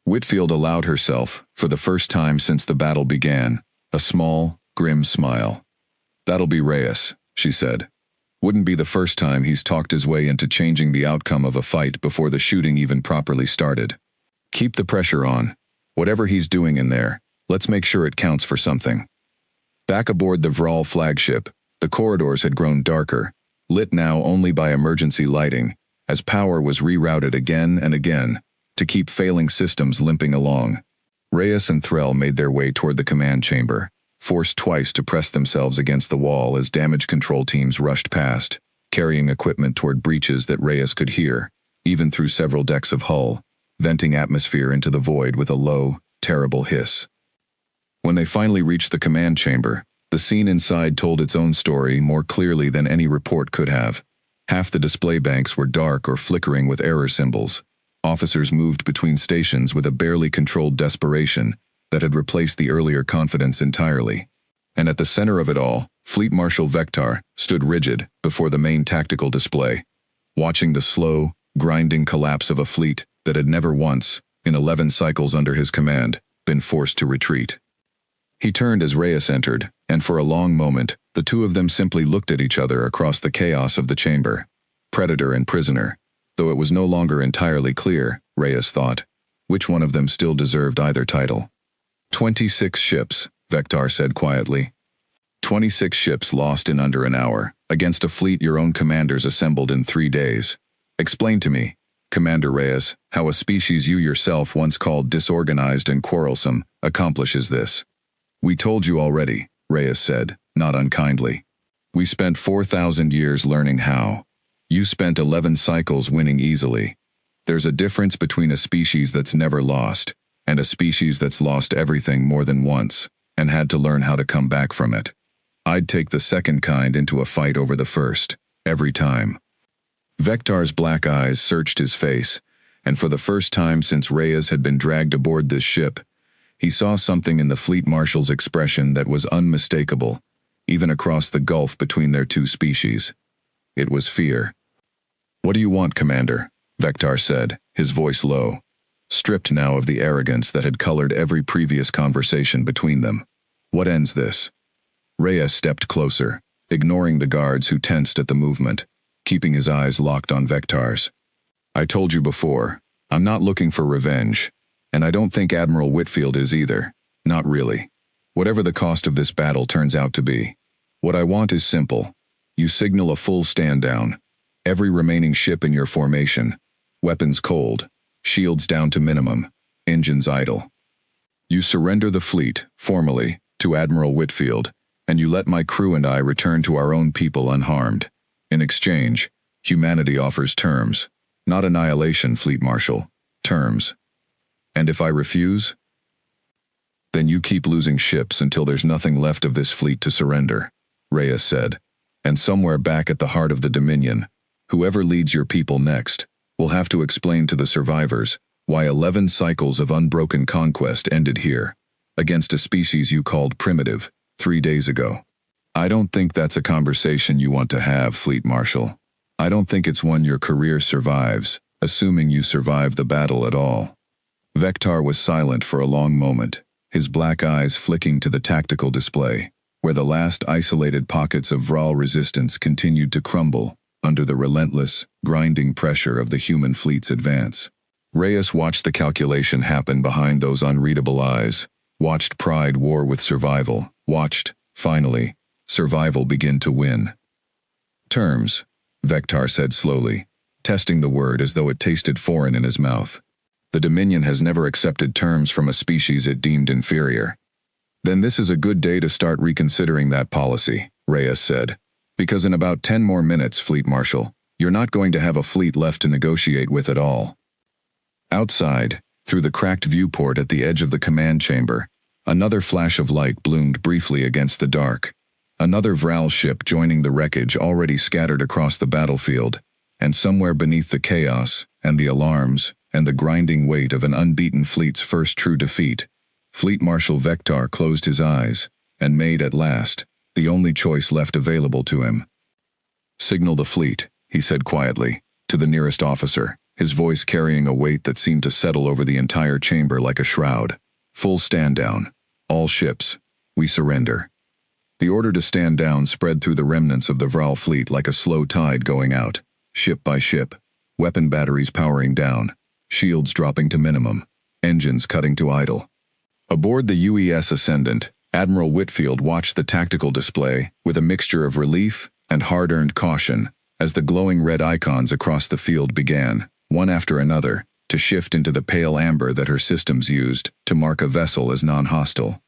Whitfield allowed herself, for the first time since the battle began, a small, grim smile. "That'll be Reyes," she said. "Wouldn't be the first time he's talked his way into changing the outcome of a fight before the shooting even properly started. Keep the pressure on. Whatever he's doing in there, let's make sure it counts for something." Back aboard the Vral flagship, the corridors had grown darker, lit now only by emergency lighting, as power was rerouted again and again to keep failing systems limping along. Reyes and Threll made their way toward the command chamber, forced twice to press themselves against the wall as damage control teams rushed past, carrying equipment toward breaches that Reyes could hear, even through several decks of hull, venting atmosphere into the void with a low, terrible hiss. When they finally reached the command chamber, the scene inside told its own story more clearly than any report could have. Half the display banks were dark or flickering with error symbols. Officers moved between stations with a barely controlled desperation that had replaced the earlier confidence entirely. And at the center of it all, Fleet Marshal Vector stood rigid before the main tactical display, watching the slow, grinding collapse of a fleet that had never once, in 11 cycles under his command, been forced to retreat. He turned as Reyes entered, and for a long moment, the two of them simply looked at each other across the chaos of the chamber. Predator and prisoner, though it was no longer entirely clear, Reyes thought, which one of them still deserved either title. 26 ships, Vector said quietly. 26 ships lost in under an hour, against a fleet your own commanders assembled in 3 days. Explain to me, Commander Reyes, how a species you yourself once called disorganized and quarrelsome accomplishes this. We told you already, Reyes said, not unkindly. We spent 4,000 years learning how. You spent 11 cycles winning easily. There's a difference between a species that's never lost, and a species that's lost everything more than once, and had to learn how to come back from it. I'd take the second kind into a fight over the first, every time. Vector's black eyes searched his face, and for the first time since Reyes had been dragged aboard this ship, he saw something in the fleet marshal's expression that was unmistakable, even across the gulf between their two species. It was fear. What do you want, Commander? Vector said, his voice low, stripped now of the arrogance that had colored every previous conversation between them. What ends this? Reyes stepped closer, ignoring the guards who tensed at the movement, keeping his eyes locked on Vector's. I told you before, I'm not looking for revenge. And I don't think Admiral Whitfield is either. Not really. Whatever the cost of this battle turns out to be. What I want is simple. You signal a full stand down. Every remaining ship in your formation. Weapons cold. Shields down to minimum. Engines idle. You surrender the fleet, formally, to Admiral Whitfield, and you let my crew and I return to our own people unharmed. In exchange, humanity offers terms. Not annihilation, Fleet Marshal. Terms. And if I refuse? Then you keep losing ships until there's nothing left of this fleet to surrender, Reyes said. And somewhere back at the heart of the Dominion, whoever leads your people next will have to explain to the survivors why 11 cycles of unbroken conquest ended here, against a species you called primitive, 3 days ago. I don't think that's a conversation you want to have, Fleet Marshal. I don't think it's one your career survives, assuming you survive the battle at all. Vector was silent for a long moment, his black eyes flicking to the tactical display, where the last isolated pockets of Vral resistance continued to crumble under the relentless, grinding pressure of the human fleet's advance. Reyes watched the calculation happen behind those unreadable eyes, watched pride war with survival, watched, finally, survival begin to win. Terms, Vector said slowly, testing the word as though it tasted foreign in his mouth. The Dominion has never accepted terms from a species it deemed inferior. Then this is a good day to start reconsidering that policy, Reyes said. Because in about 10 more minutes, Fleet Marshal, you're not going to have a fleet left to negotiate with at all. Outside, through the cracked viewport at the edge of the command chamber, another flash of light bloomed briefly against the dark. Another Vral ship joining the wreckage already scattered across the battlefield, and somewhere beneath the chaos, and the alarms, and the grinding weight of an unbeaten fleet's first true defeat, Fleet Marshal Vector closed his eyes, and made at last, the only choice left available to him. Signal the fleet, he said quietly, to the nearest officer, his voice carrying a weight that seemed to settle over the entire chamber like a shroud. Full stand down. All ships. We surrender. The order to stand down spread through the remnants of the Vral fleet like a slow tide going out, ship by ship, weapon batteries powering down, shields dropping to minimum, engines cutting to idle. Aboard the UES Ascendant, Admiral Whitfield watched the tactical display with a mixture of relief and hard-earned caution as the glowing red icons across the field began, one after another, to shift into the pale amber that her systems used to mark a vessel as non-hostile.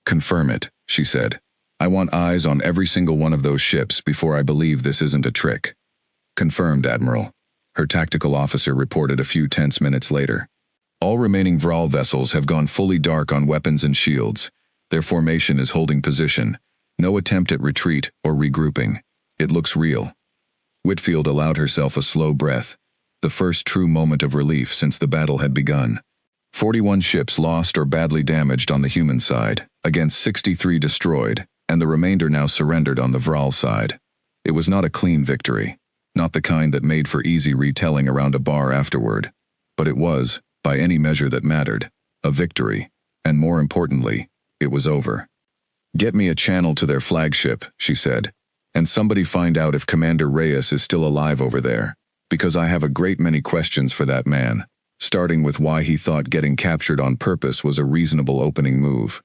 Confirm it, she said. I want eyes on every single one of those ships before I believe this isn't a trick. Confirmed, Admiral. Her tactical officer reported a few tense minutes later. All remaining Vral vessels have gone fully dark on weapons and shields. Their formation is holding position. No attempt at retreat or regrouping. It looks real. Whitfield allowed herself a slow breath, the first true moment of relief since the battle had begun. 41 ships lost or badly damaged on the human side, against 63 destroyed, and the remainder now surrendered on the Vral side. It was not a clean victory, not the kind that made for easy retelling around a bar afterward, but it was, by any measure that mattered, a victory, and more importantly, it was over. Get me a channel to their flagship, she said, and somebody find out if Commander Reyes is still alive over there, because I have a great many questions for that man, starting with why he thought getting captured on purpose was a reasonable opening move.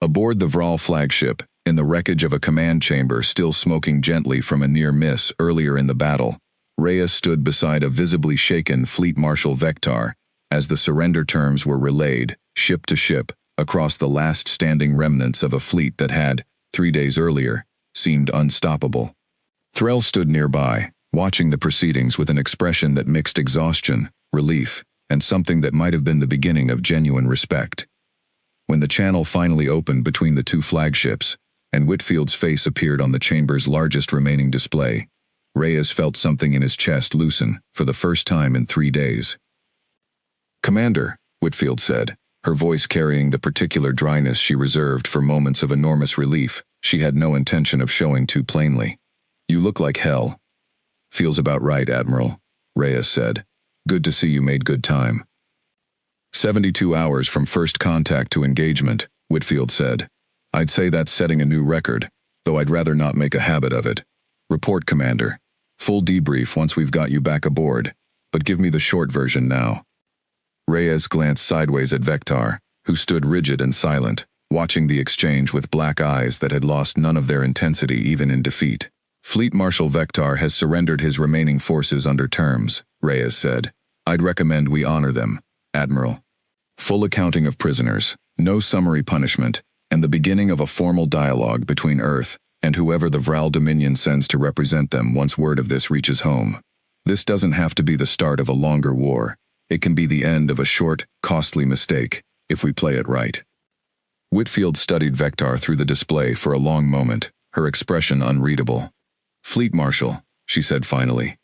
Aboard the Vral flagship, in the wreckage of a command chamber still smoking gently from a near miss earlier in the battle, Reyes stood beside a visibly shaken Fleet Marshal Vector as the surrender terms were relayed, ship to ship, across the last standing remnants of a fleet that had, 3 days earlier, seemed unstoppable. Threll stood nearby, watching the proceedings with an expression that mixed exhaustion, relief, and something that might have been the beginning of genuine respect. When the channel finally opened between the two flagships, and Whitfield's face appeared on the chamber's largest remaining display, Reyes felt something in his chest loosen for the first time in 3 days. "Commander," Whitfield said, her voice carrying the particular dryness she reserved for moments of enormous relief she had no intention of showing too plainly. "You look like hell." "Feels about right, Admiral," Reyes said. "Good to see you made good time." 72 hours from first contact to engagement, Whitfield said. "I'd say that's setting a new record, though I'd rather not make a habit of it. Report, Commander. Full debrief once we've got you back aboard, but give me the short version now." Reyes glanced sideways at Vector, who stood rigid and silent, watching the exchange with black eyes that had lost none of their intensity even in defeat. "Fleet Marshal Vector has surrendered his remaining forces under terms," Reyes said. "I'd recommend we honor them, Admiral. Full accounting of prisoners, no summary punishment, and the beginning of a formal dialogue between Earth and whoever the Vral Dominion sends to represent them once word of this reaches home. This doesn't have to be the start of a longer war. It can be the end of a short, costly mistake, if we play it right." Whitfield studied Vector through the display for a long moment, her expression unreadable. "Fleet Marshal," she said finally,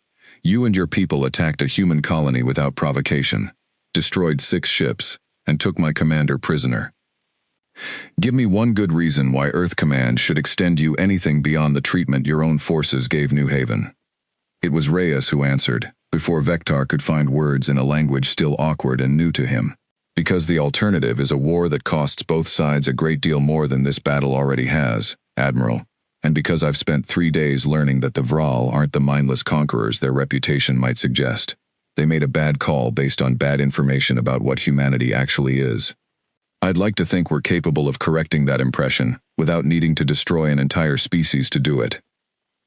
"you and your people attacked a human colony without provocation, destroyed 6 ships, and took my commander prisoner. Give me one good reason why Earth Command should extend you anything beyond the treatment your own forces gave New Haven." It was Reyes who answered, before Vector could find words in a language still awkward and new to him. "Because the alternative is a war that costs both sides a great deal more than this battle already has, Admiral, and because I've spent 3 days learning that the Vral aren't the mindless conquerors their reputation might suggest. They made a bad call based on bad information about what humanity actually is. I'd like to think we're capable of correcting that impression, without needing to destroy an entire species to do it."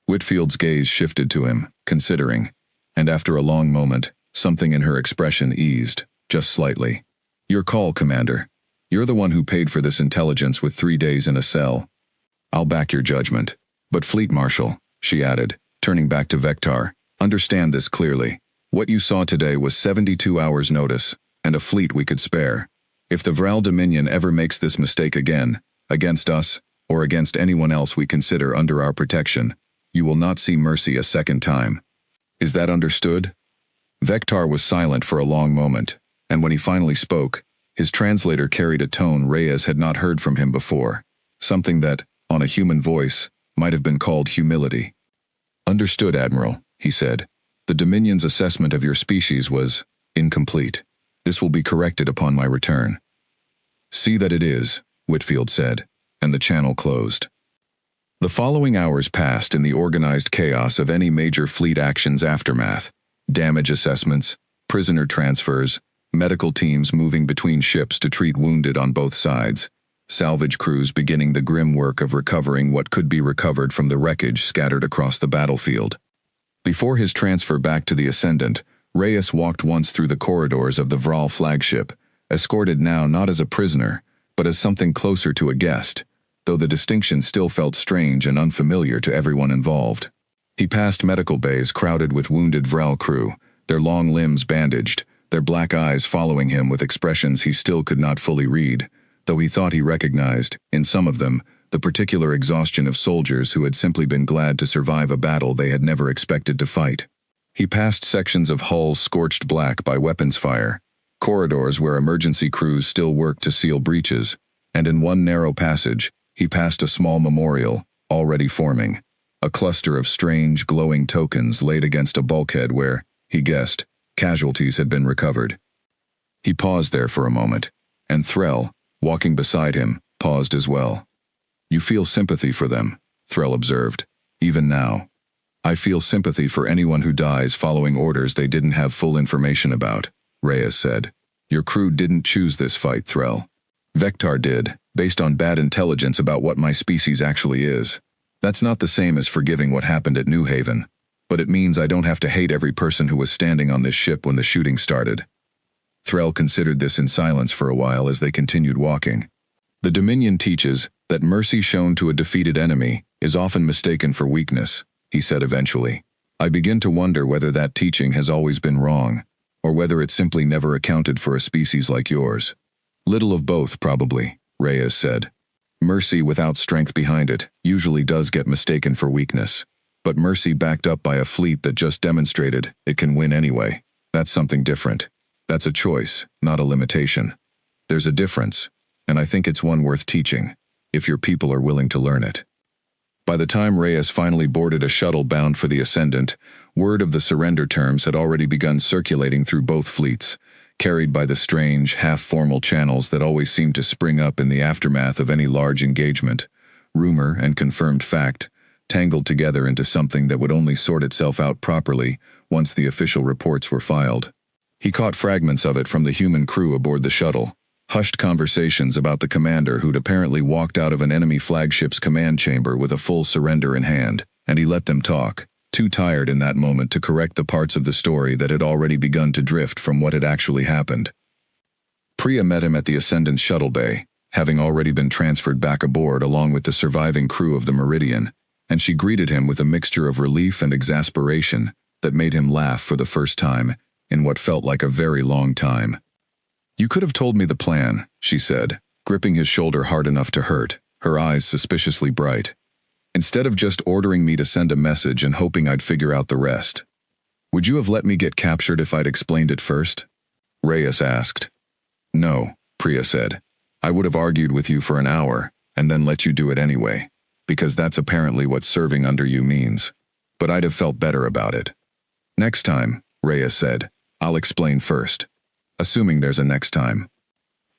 Whitfield's gaze shifted to him, considering, and after a long moment, something in her expression eased, just slightly. "Your call, Commander. You're the one who paid for this intelligence with 3 days in a cell. I'll back your judgment. But Fleet Marshal," she added, turning back to Vector, "understand this clearly. What you saw today was 72 hours notice, and a fleet we could spare. If the Vral Dominion ever makes this mistake again, against us, or against anyone else we consider under our protection, you will not see mercy a second time. Is that understood?" Vector was silent for a long moment, and when he finally spoke, his translator carried a tone Reyes had not heard from him before, something that, on a human voice, might have been called humility. "Understood, Admiral," he said. "The Dominion's assessment of your species was incomplete. This will be corrected upon my return." "See that it is," Whitfield said, and the channel closed. The following hours passed in the organized chaos of any major fleet action's aftermath. Damage assessments, prisoner transfers, medical teams moving between ships to treat wounded on both sides, salvage crews beginning the grim work of recovering what could be recovered from the wreckage scattered across the battlefield. Before his transfer back to the Ascendant, Reyes walked once through the corridors of the Vral flagship, escorted now not as a prisoner, but as something closer to a guest, though the distinction still felt strange and unfamiliar to everyone involved. He passed medical bays crowded with wounded Vrel crew, their long limbs bandaged, their black eyes following him with expressions he still could not fully read, though he thought he recognized, in some of them, the particular exhaustion of soldiers who had simply been glad to survive a battle they had never expected to fight. He passed sections of hulls scorched black by weapons fire, corridors where emergency crews still worked to seal breaches, and in one narrow passage, he passed a small memorial, already forming, a cluster of strange, glowing tokens laid against a bulkhead where, he guessed, casualties had been recovered. He paused there for a moment, and Threll, walking beside him, paused as well. "You feel sympathy for them," Threll observed, "even now." "I feel sympathy for anyone who dies following orders they didn't have full information about," Reyes said. "Your crew didn't choose this fight, Threll. Vectar did, based on bad intelligence about what my species actually is. That's not the same as forgiving what happened at New Haven, but it means I don't have to hate every person who was standing on this ship when the shooting started." Threll considered this in silence for a while as they continued walking. "The Dominion teaches that mercy shown to a defeated enemy is often mistaken for weakness," he said eventually. "I begin to wonder whether that teaching has always been wrong, or whether it simply never accounted for a species like yours." "Little of both, probably," Reyes said. "Mercy without strength behind it usually does get mistaken for weakness, but mercy backed up by a fleet that just demonstrated it can win anyway. That's something different. That's a choice, not a limitation. There's a difference, and I think it's one worth teaching, if your people are willing to learn it." By the time Reyes finally boarded a shuttle bound for the Ascendant, word of the surrender terms had already begun circulating through both fleets, carried by the strange, half-formal channels that always seemed to spring up in the aftermath of any large engagement, rumor and confirmed fact, tangled together into something that would only sort itself out properly once the official reports were filed. He caught fragments of it from the human crew aboard the shuttle, hushed conversations about the commander who'd apparently walked out of an enemy flagship's command chamber with a full surrender in hand, and he let them talk, too tired in that moment to correct the parts of the story that had already begun to drift from what had actually happened. Priya met him at the Ascendant shuttle bay, having already been transferred back aboard along with the surviving crew of the Meridian, and she greeted him with a mixture of relief and exasperation that made him laugh for the first time in what felt like a very long time. "You could have told me the plan," she said, gripping his shoulder hard enough to hurt, her eyes suspiciously bright. "Instead of just ordering me to send a message and hoping I'd figure out the rest. Would you have let me get captured if I'd explained it first?" Reyes asked. "No," Priya said. "I would have argued with you for an hour, and then let you do it anyway, because that's apparently what serving under you means. But I'd have felt better about it." "Next time," Reyes said, "I'll explain first. Assuming there's a next time."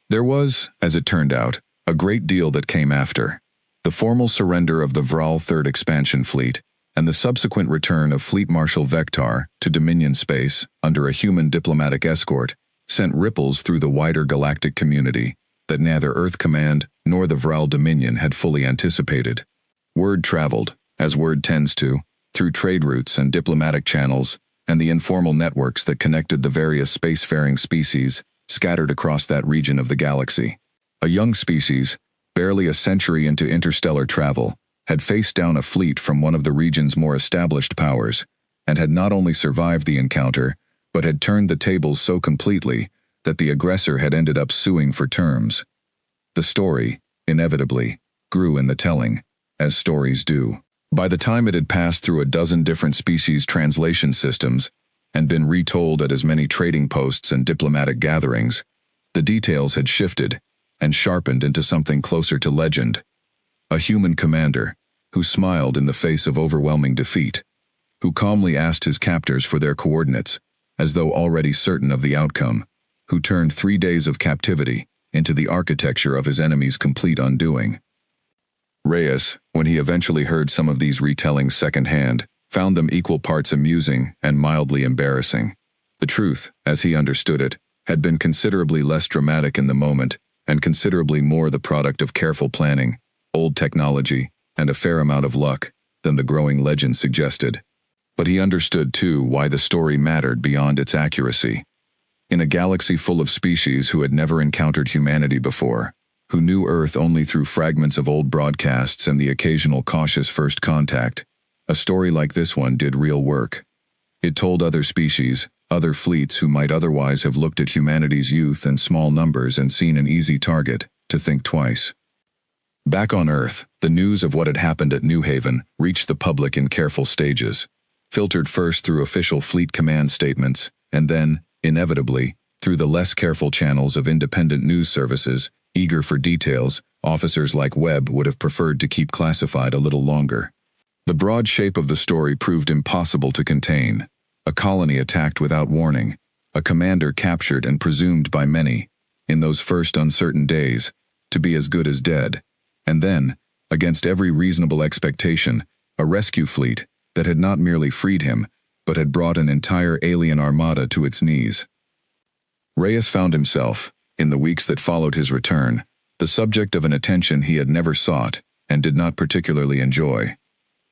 There was, as it turned out, a great deal that came after. The formal surrender of the Vral 3rd Expansion Fleet, and the subsequent return of Fleet Marshal Vectar to Dominion space under a human diplomatic escort, sent ripples through the wider galactic community that neither Earth Command nor the Vral Dominion had fully anticipated. Word traveled, as word tends to, through trade routes and diplomatic channels, and the informal networks that connected the various spacefaring species scattered across that region of the galaxy. A young species, barely a century into interstellar travel, had faced down a fleet from one of the region's more established powers, and had not only survived the encounter, but had turned the tables so completely that the aggressor had ended up suing for terms. The story, inevitably, grew in the telling, as stories do. By the time it had passed through a dozen different species translation systems and been retold at as many trading posts and diplomatic gatherings, the details had shifted and sharpened into something closer to legend. A human commander, who smiled in the face of overwhelming defeat, who calmly asked his captors for their coordinates, as though already certain of the outcome, who turned 3 days of captivity into the architecture of his enemy's complete undoing. Reyes, when he eventually heard some of these retellings secondhand, found them equal parts amusing and mildly embarrassing. The truth, as he understood it, had been considerably less dramatic in the moment, and considerably more the product of careful planning, old technology, and a fair amount of luck, than the growing legend suggested. But he understood, too, why the story mattered beyond its accuracy. In a galaxy full of species who had never encountered humanity before, who knew Earth only through fragments of old broadcasts and the occasional cautious first contact, a story like this one did real work. It told other species, other fleets who might otherwise have looked at humanity's youth and small numbers and seen an easy target, to think twice. Back on Earth, the news of what had happened at New Haven reached the public in careful stages, filtered first through official fleet command statements, and then, inevitably, through the less careful channels of independent news services, eager for details officers like Webb would have preferred to keep classified a little longer. The broad shape of the story proved impossible to contain. A colony attacked without warning, a commander captured and presumed by many, in those first uncertain days, to be as good as dead, and then, against every reasonable expectation, a rescue fleet that had not merely freed him, but had brought an entire alien armada to its knees. Reyes found himself, in the weeks that followed his return, the subject of an attention he had never sought and did not particularly enjoy.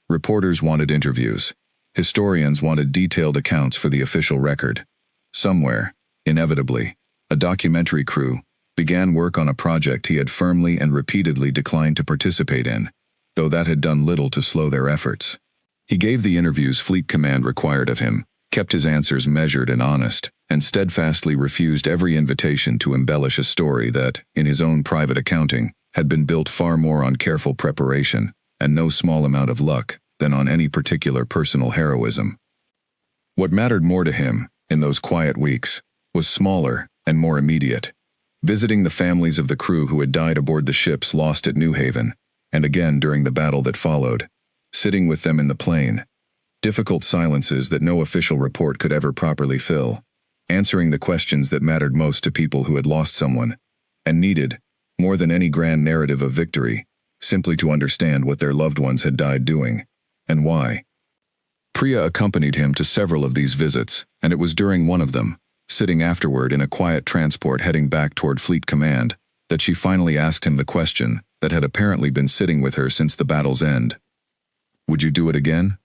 Reporters wanted interviews. Historians wanted detailed accounts for the official record. Somewhere, inevitably, a documentary crew began work on a project he had firmly and repeatedly declined to participate in, though that had done little to slow their efforts. He gave the interviews Fleet Command required of him, kept his answers measured and honest, and steadfastly refused every invitation to embellish a story that, in his own private accounting, had been built far more on careful preparation and no small amount of luck than on any particular personal heroism. What mattered more to him, in those quiet weeks, was smaller and more immediate. Visiting the families of the crew who had died aboard the ships lost at New Haven, and again during the battle that followed, sitting with them in the plane, difficult silences that no official report could ever properly fill, answering the questions that mattered most to people who had lost someone, and needed, more than any grand narrative of victory, simply to understand what their loved ones had died doing, and why. Priya accompanied him to several of these visits, and it was during one of them, sitting afterward in a quiet transport heading back toward Fleet Command, that she finally asked him the question that had apparently been sitting with her since the battle's end. "Would you do it again?"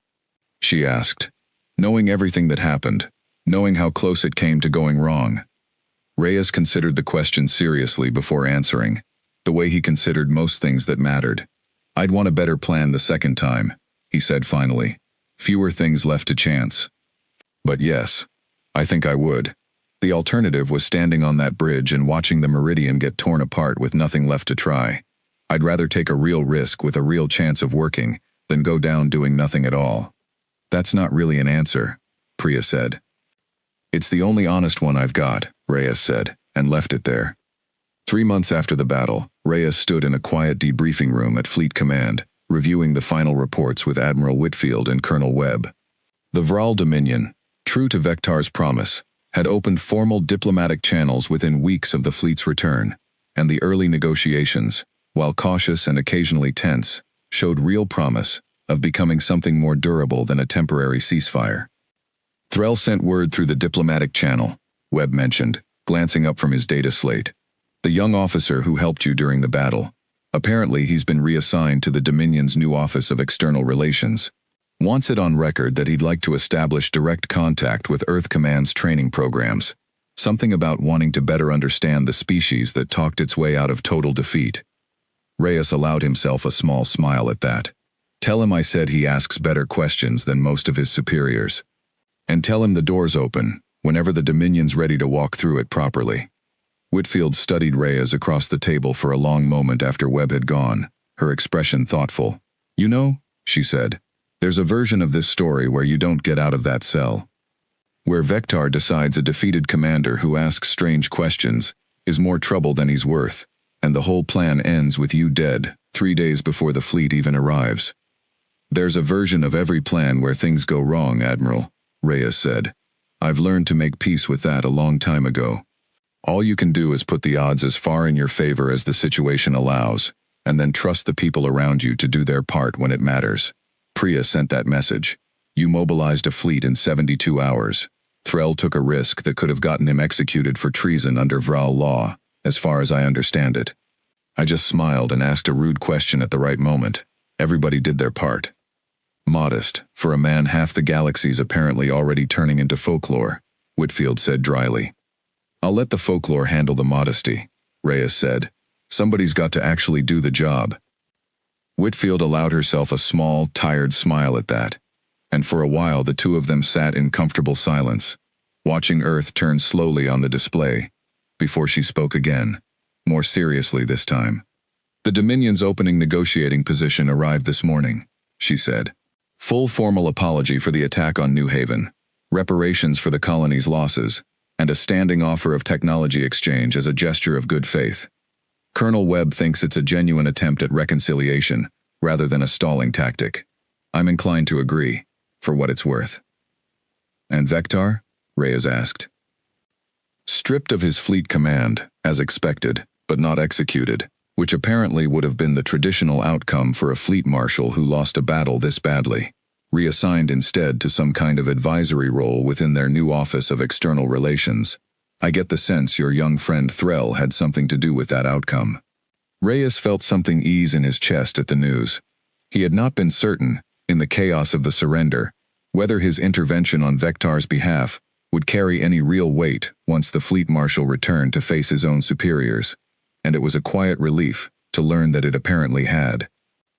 she asked, knowing everything that happened, knowing how close it came to going wrong. Reyes considered the question seriously before answering, the way he considered most things that mattered. "I'd want a better plan the second time," he said finally. "Fewer things left to chance. But yes, I think I would. The alternative was standing on that bridge and watching the Meridian get torn apart with nothing left to try. I'd rather take a real risk with a real chance of working than go down doing nothing at all." "That's not really an answer," Priya said. "It's the only honest one I've got," Reyes said, and left it there. 3 months after the battle, Reyes stood in a quiet debriefing room at Fleet Command, reviewing the final reports with Admiral Whitfield and Colonel Webb. The Vral Dominion, true to Vectar's promise, had opened formal diplomatic channels within weeks of the fleet's return, and the early negotiations, while cautious and occasionally tense, showed real promise of becoming something more durable than a temporary ceasefire. "Threll sent word through the diplomatic channel," Webb mentioned, glancing up from his data slate. "The young officer who helped you during the battle. Apparently he's been reassigned to the Dominion's new Office of External Relations. Wants it on record that he'd like to establish direct contact with Earth Command's training programs. Something about wanting to better understand the species that talked its way out of total defeat." Reyes allowed himself a small smile at that. "Tell him I said he asks better questions than most of his superiors. And tell him the door's open, whenever the Dominion's ready to walk through it properly." Whitfield studied Reyes across the table for a long moment after Webb had gone, her expression thoughtful. "You know," she said, "there's a version of this story where you don't get out of that cell. Where Vectar decides a defeated commander who asks strange questions is more trouble than he's worth, and the whole plan ends with you dead 3 days before the fleet even arrives. There's a version of every plan where things go wrong, Admiral," Reyes said. "I've learned to make peace with that a long time ago. All you can do is put the odds as far in your favor as the situation allows, and then trust the people around you to do their part when it matters." Priya sent that message. "You mobilized a fleet in 72 hours. Threll took a risk that could have gotten him executed for treason under Vral law, as far as I understand it. I just smiled and asked a rude question at the right moment. Everybody did their part." "Modest, for a man half the galaxy's apparently already turning into folklore," Whitfield said dryly. "I'll let the folklore handle the modesty," Reyes said. Somebody's got to actually do the job. Whitfield allowed herself a small, tired smile at that, and for a while the two of them sat in comfortable silence, watching Earth turn slowly on the display, before she spoke again, more seriously this time. The Dominion's opening negotiating position arrived this morning, she said. Full formal apology for the attack on New Haven, reparations for the colony's losses, and a standing offer of technology exchange as a gesture of good faith. Colonel Webb thinks it's a genuine attempt at reconciliation, rather than a stalling tactic. I'm inclined to agree, for what it's worth. And Vector? Reyes asked. Stripped of his fleet command, as expected, but not executed, which apparently would have been the traditional outcome for a fleet marshal who lost a battle this badly, reassigned instead to some kind of advisory role within their new Office of External Relations. I get the sense your young friend Threll had something to do with that outcome. Reyes felt something ease in his chest at the news. He had not been certain, in the chaos of the surrender, whether his intervention on Vector's behalf would carry any real weight once the fleet marshal returned to face his own superiors, and it was a quiet relief to learn that it apparently had.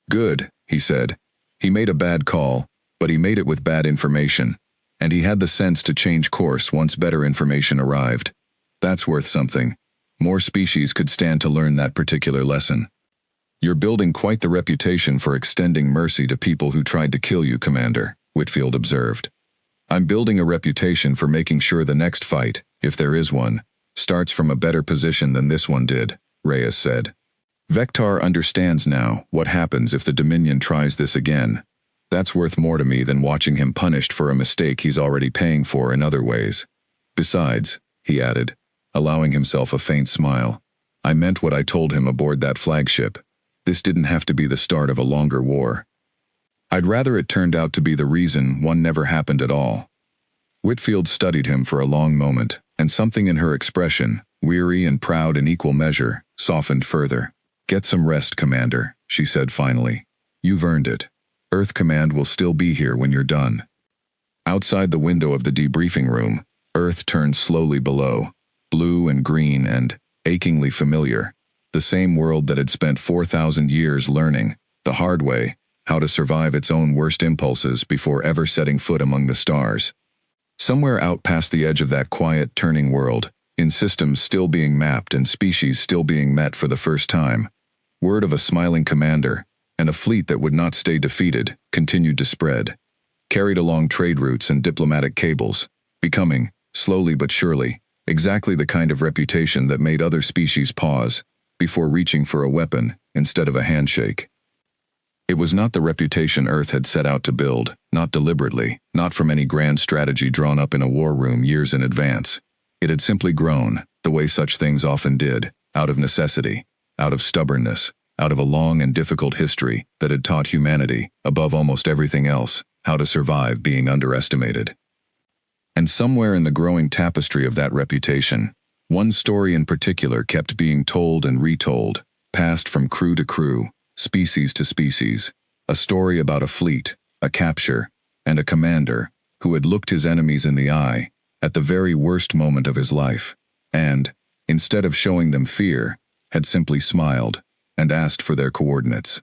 Good, he said. He made a bad call, but he made it with bad information, and he had the sense to change course once better information arrived. That's worth something. More species could stand to learn that particular lesson. You're building quite the reputation for extending mercy to people who tried to kill you, Commander, Whitfield observed. I'm building a reputation for making sure the next fight, if there is one, starts from a better position than this one did, Reyes said. Vector understands now what happens if the Dominion tries this again. That's worth more to me than watching him punished for a mistake he's already paying for in other ways. Besides, he added, allowing himself a faint smile, I meant what I told him aboard that flagship. This didn't have to be the start of a longer war. I'd rather it turned out to be the reason one never happened at all. Whitfield studied him for a long moment, and something in her expression, weary and proud in equal measure, softened further. Get some rest, Commander, she said finally. You've earned it. Earth Command will still be here when you're done. Outside the window of the debriefing room, Earth turned slowly below, blue and green and achingly familiar, the same world that had spent 4,000 years learning, the hard way, how to survive its own worst impulses before ever setting foot among the stars. Somewhere out past the edge of that quiet, turning world, in systems still being mapped and species still being met for the first time, word of a smiling commander, and a fleet that would not stay defeated, continued to spread, carried along trade routes and diplomatic cables, becoming, slowly but surely, exactly the kind of reputation that made other species pause, before reaching for a weapon instead of a handshake. It was not the reputation Earth had set out to build, not deliberately, not from any grand strategy drawn up in a war room years in advance. It had simply grown, the way such things often did, out of necessity, out of stubbornness, out of a long and difficult history that had taught humanity, above almost everything else, how to survive being underestimated. And somewhere in the growing tapestry of that reputation, one story in particular kept being told and retold, passed from crew to crew, species to species, a story about a fleet, a capture, and a commander who had looked his enemies in the eye at the very worst moment of his life, and, instead of showing them fear, had simply smiled and asked for their coordinates.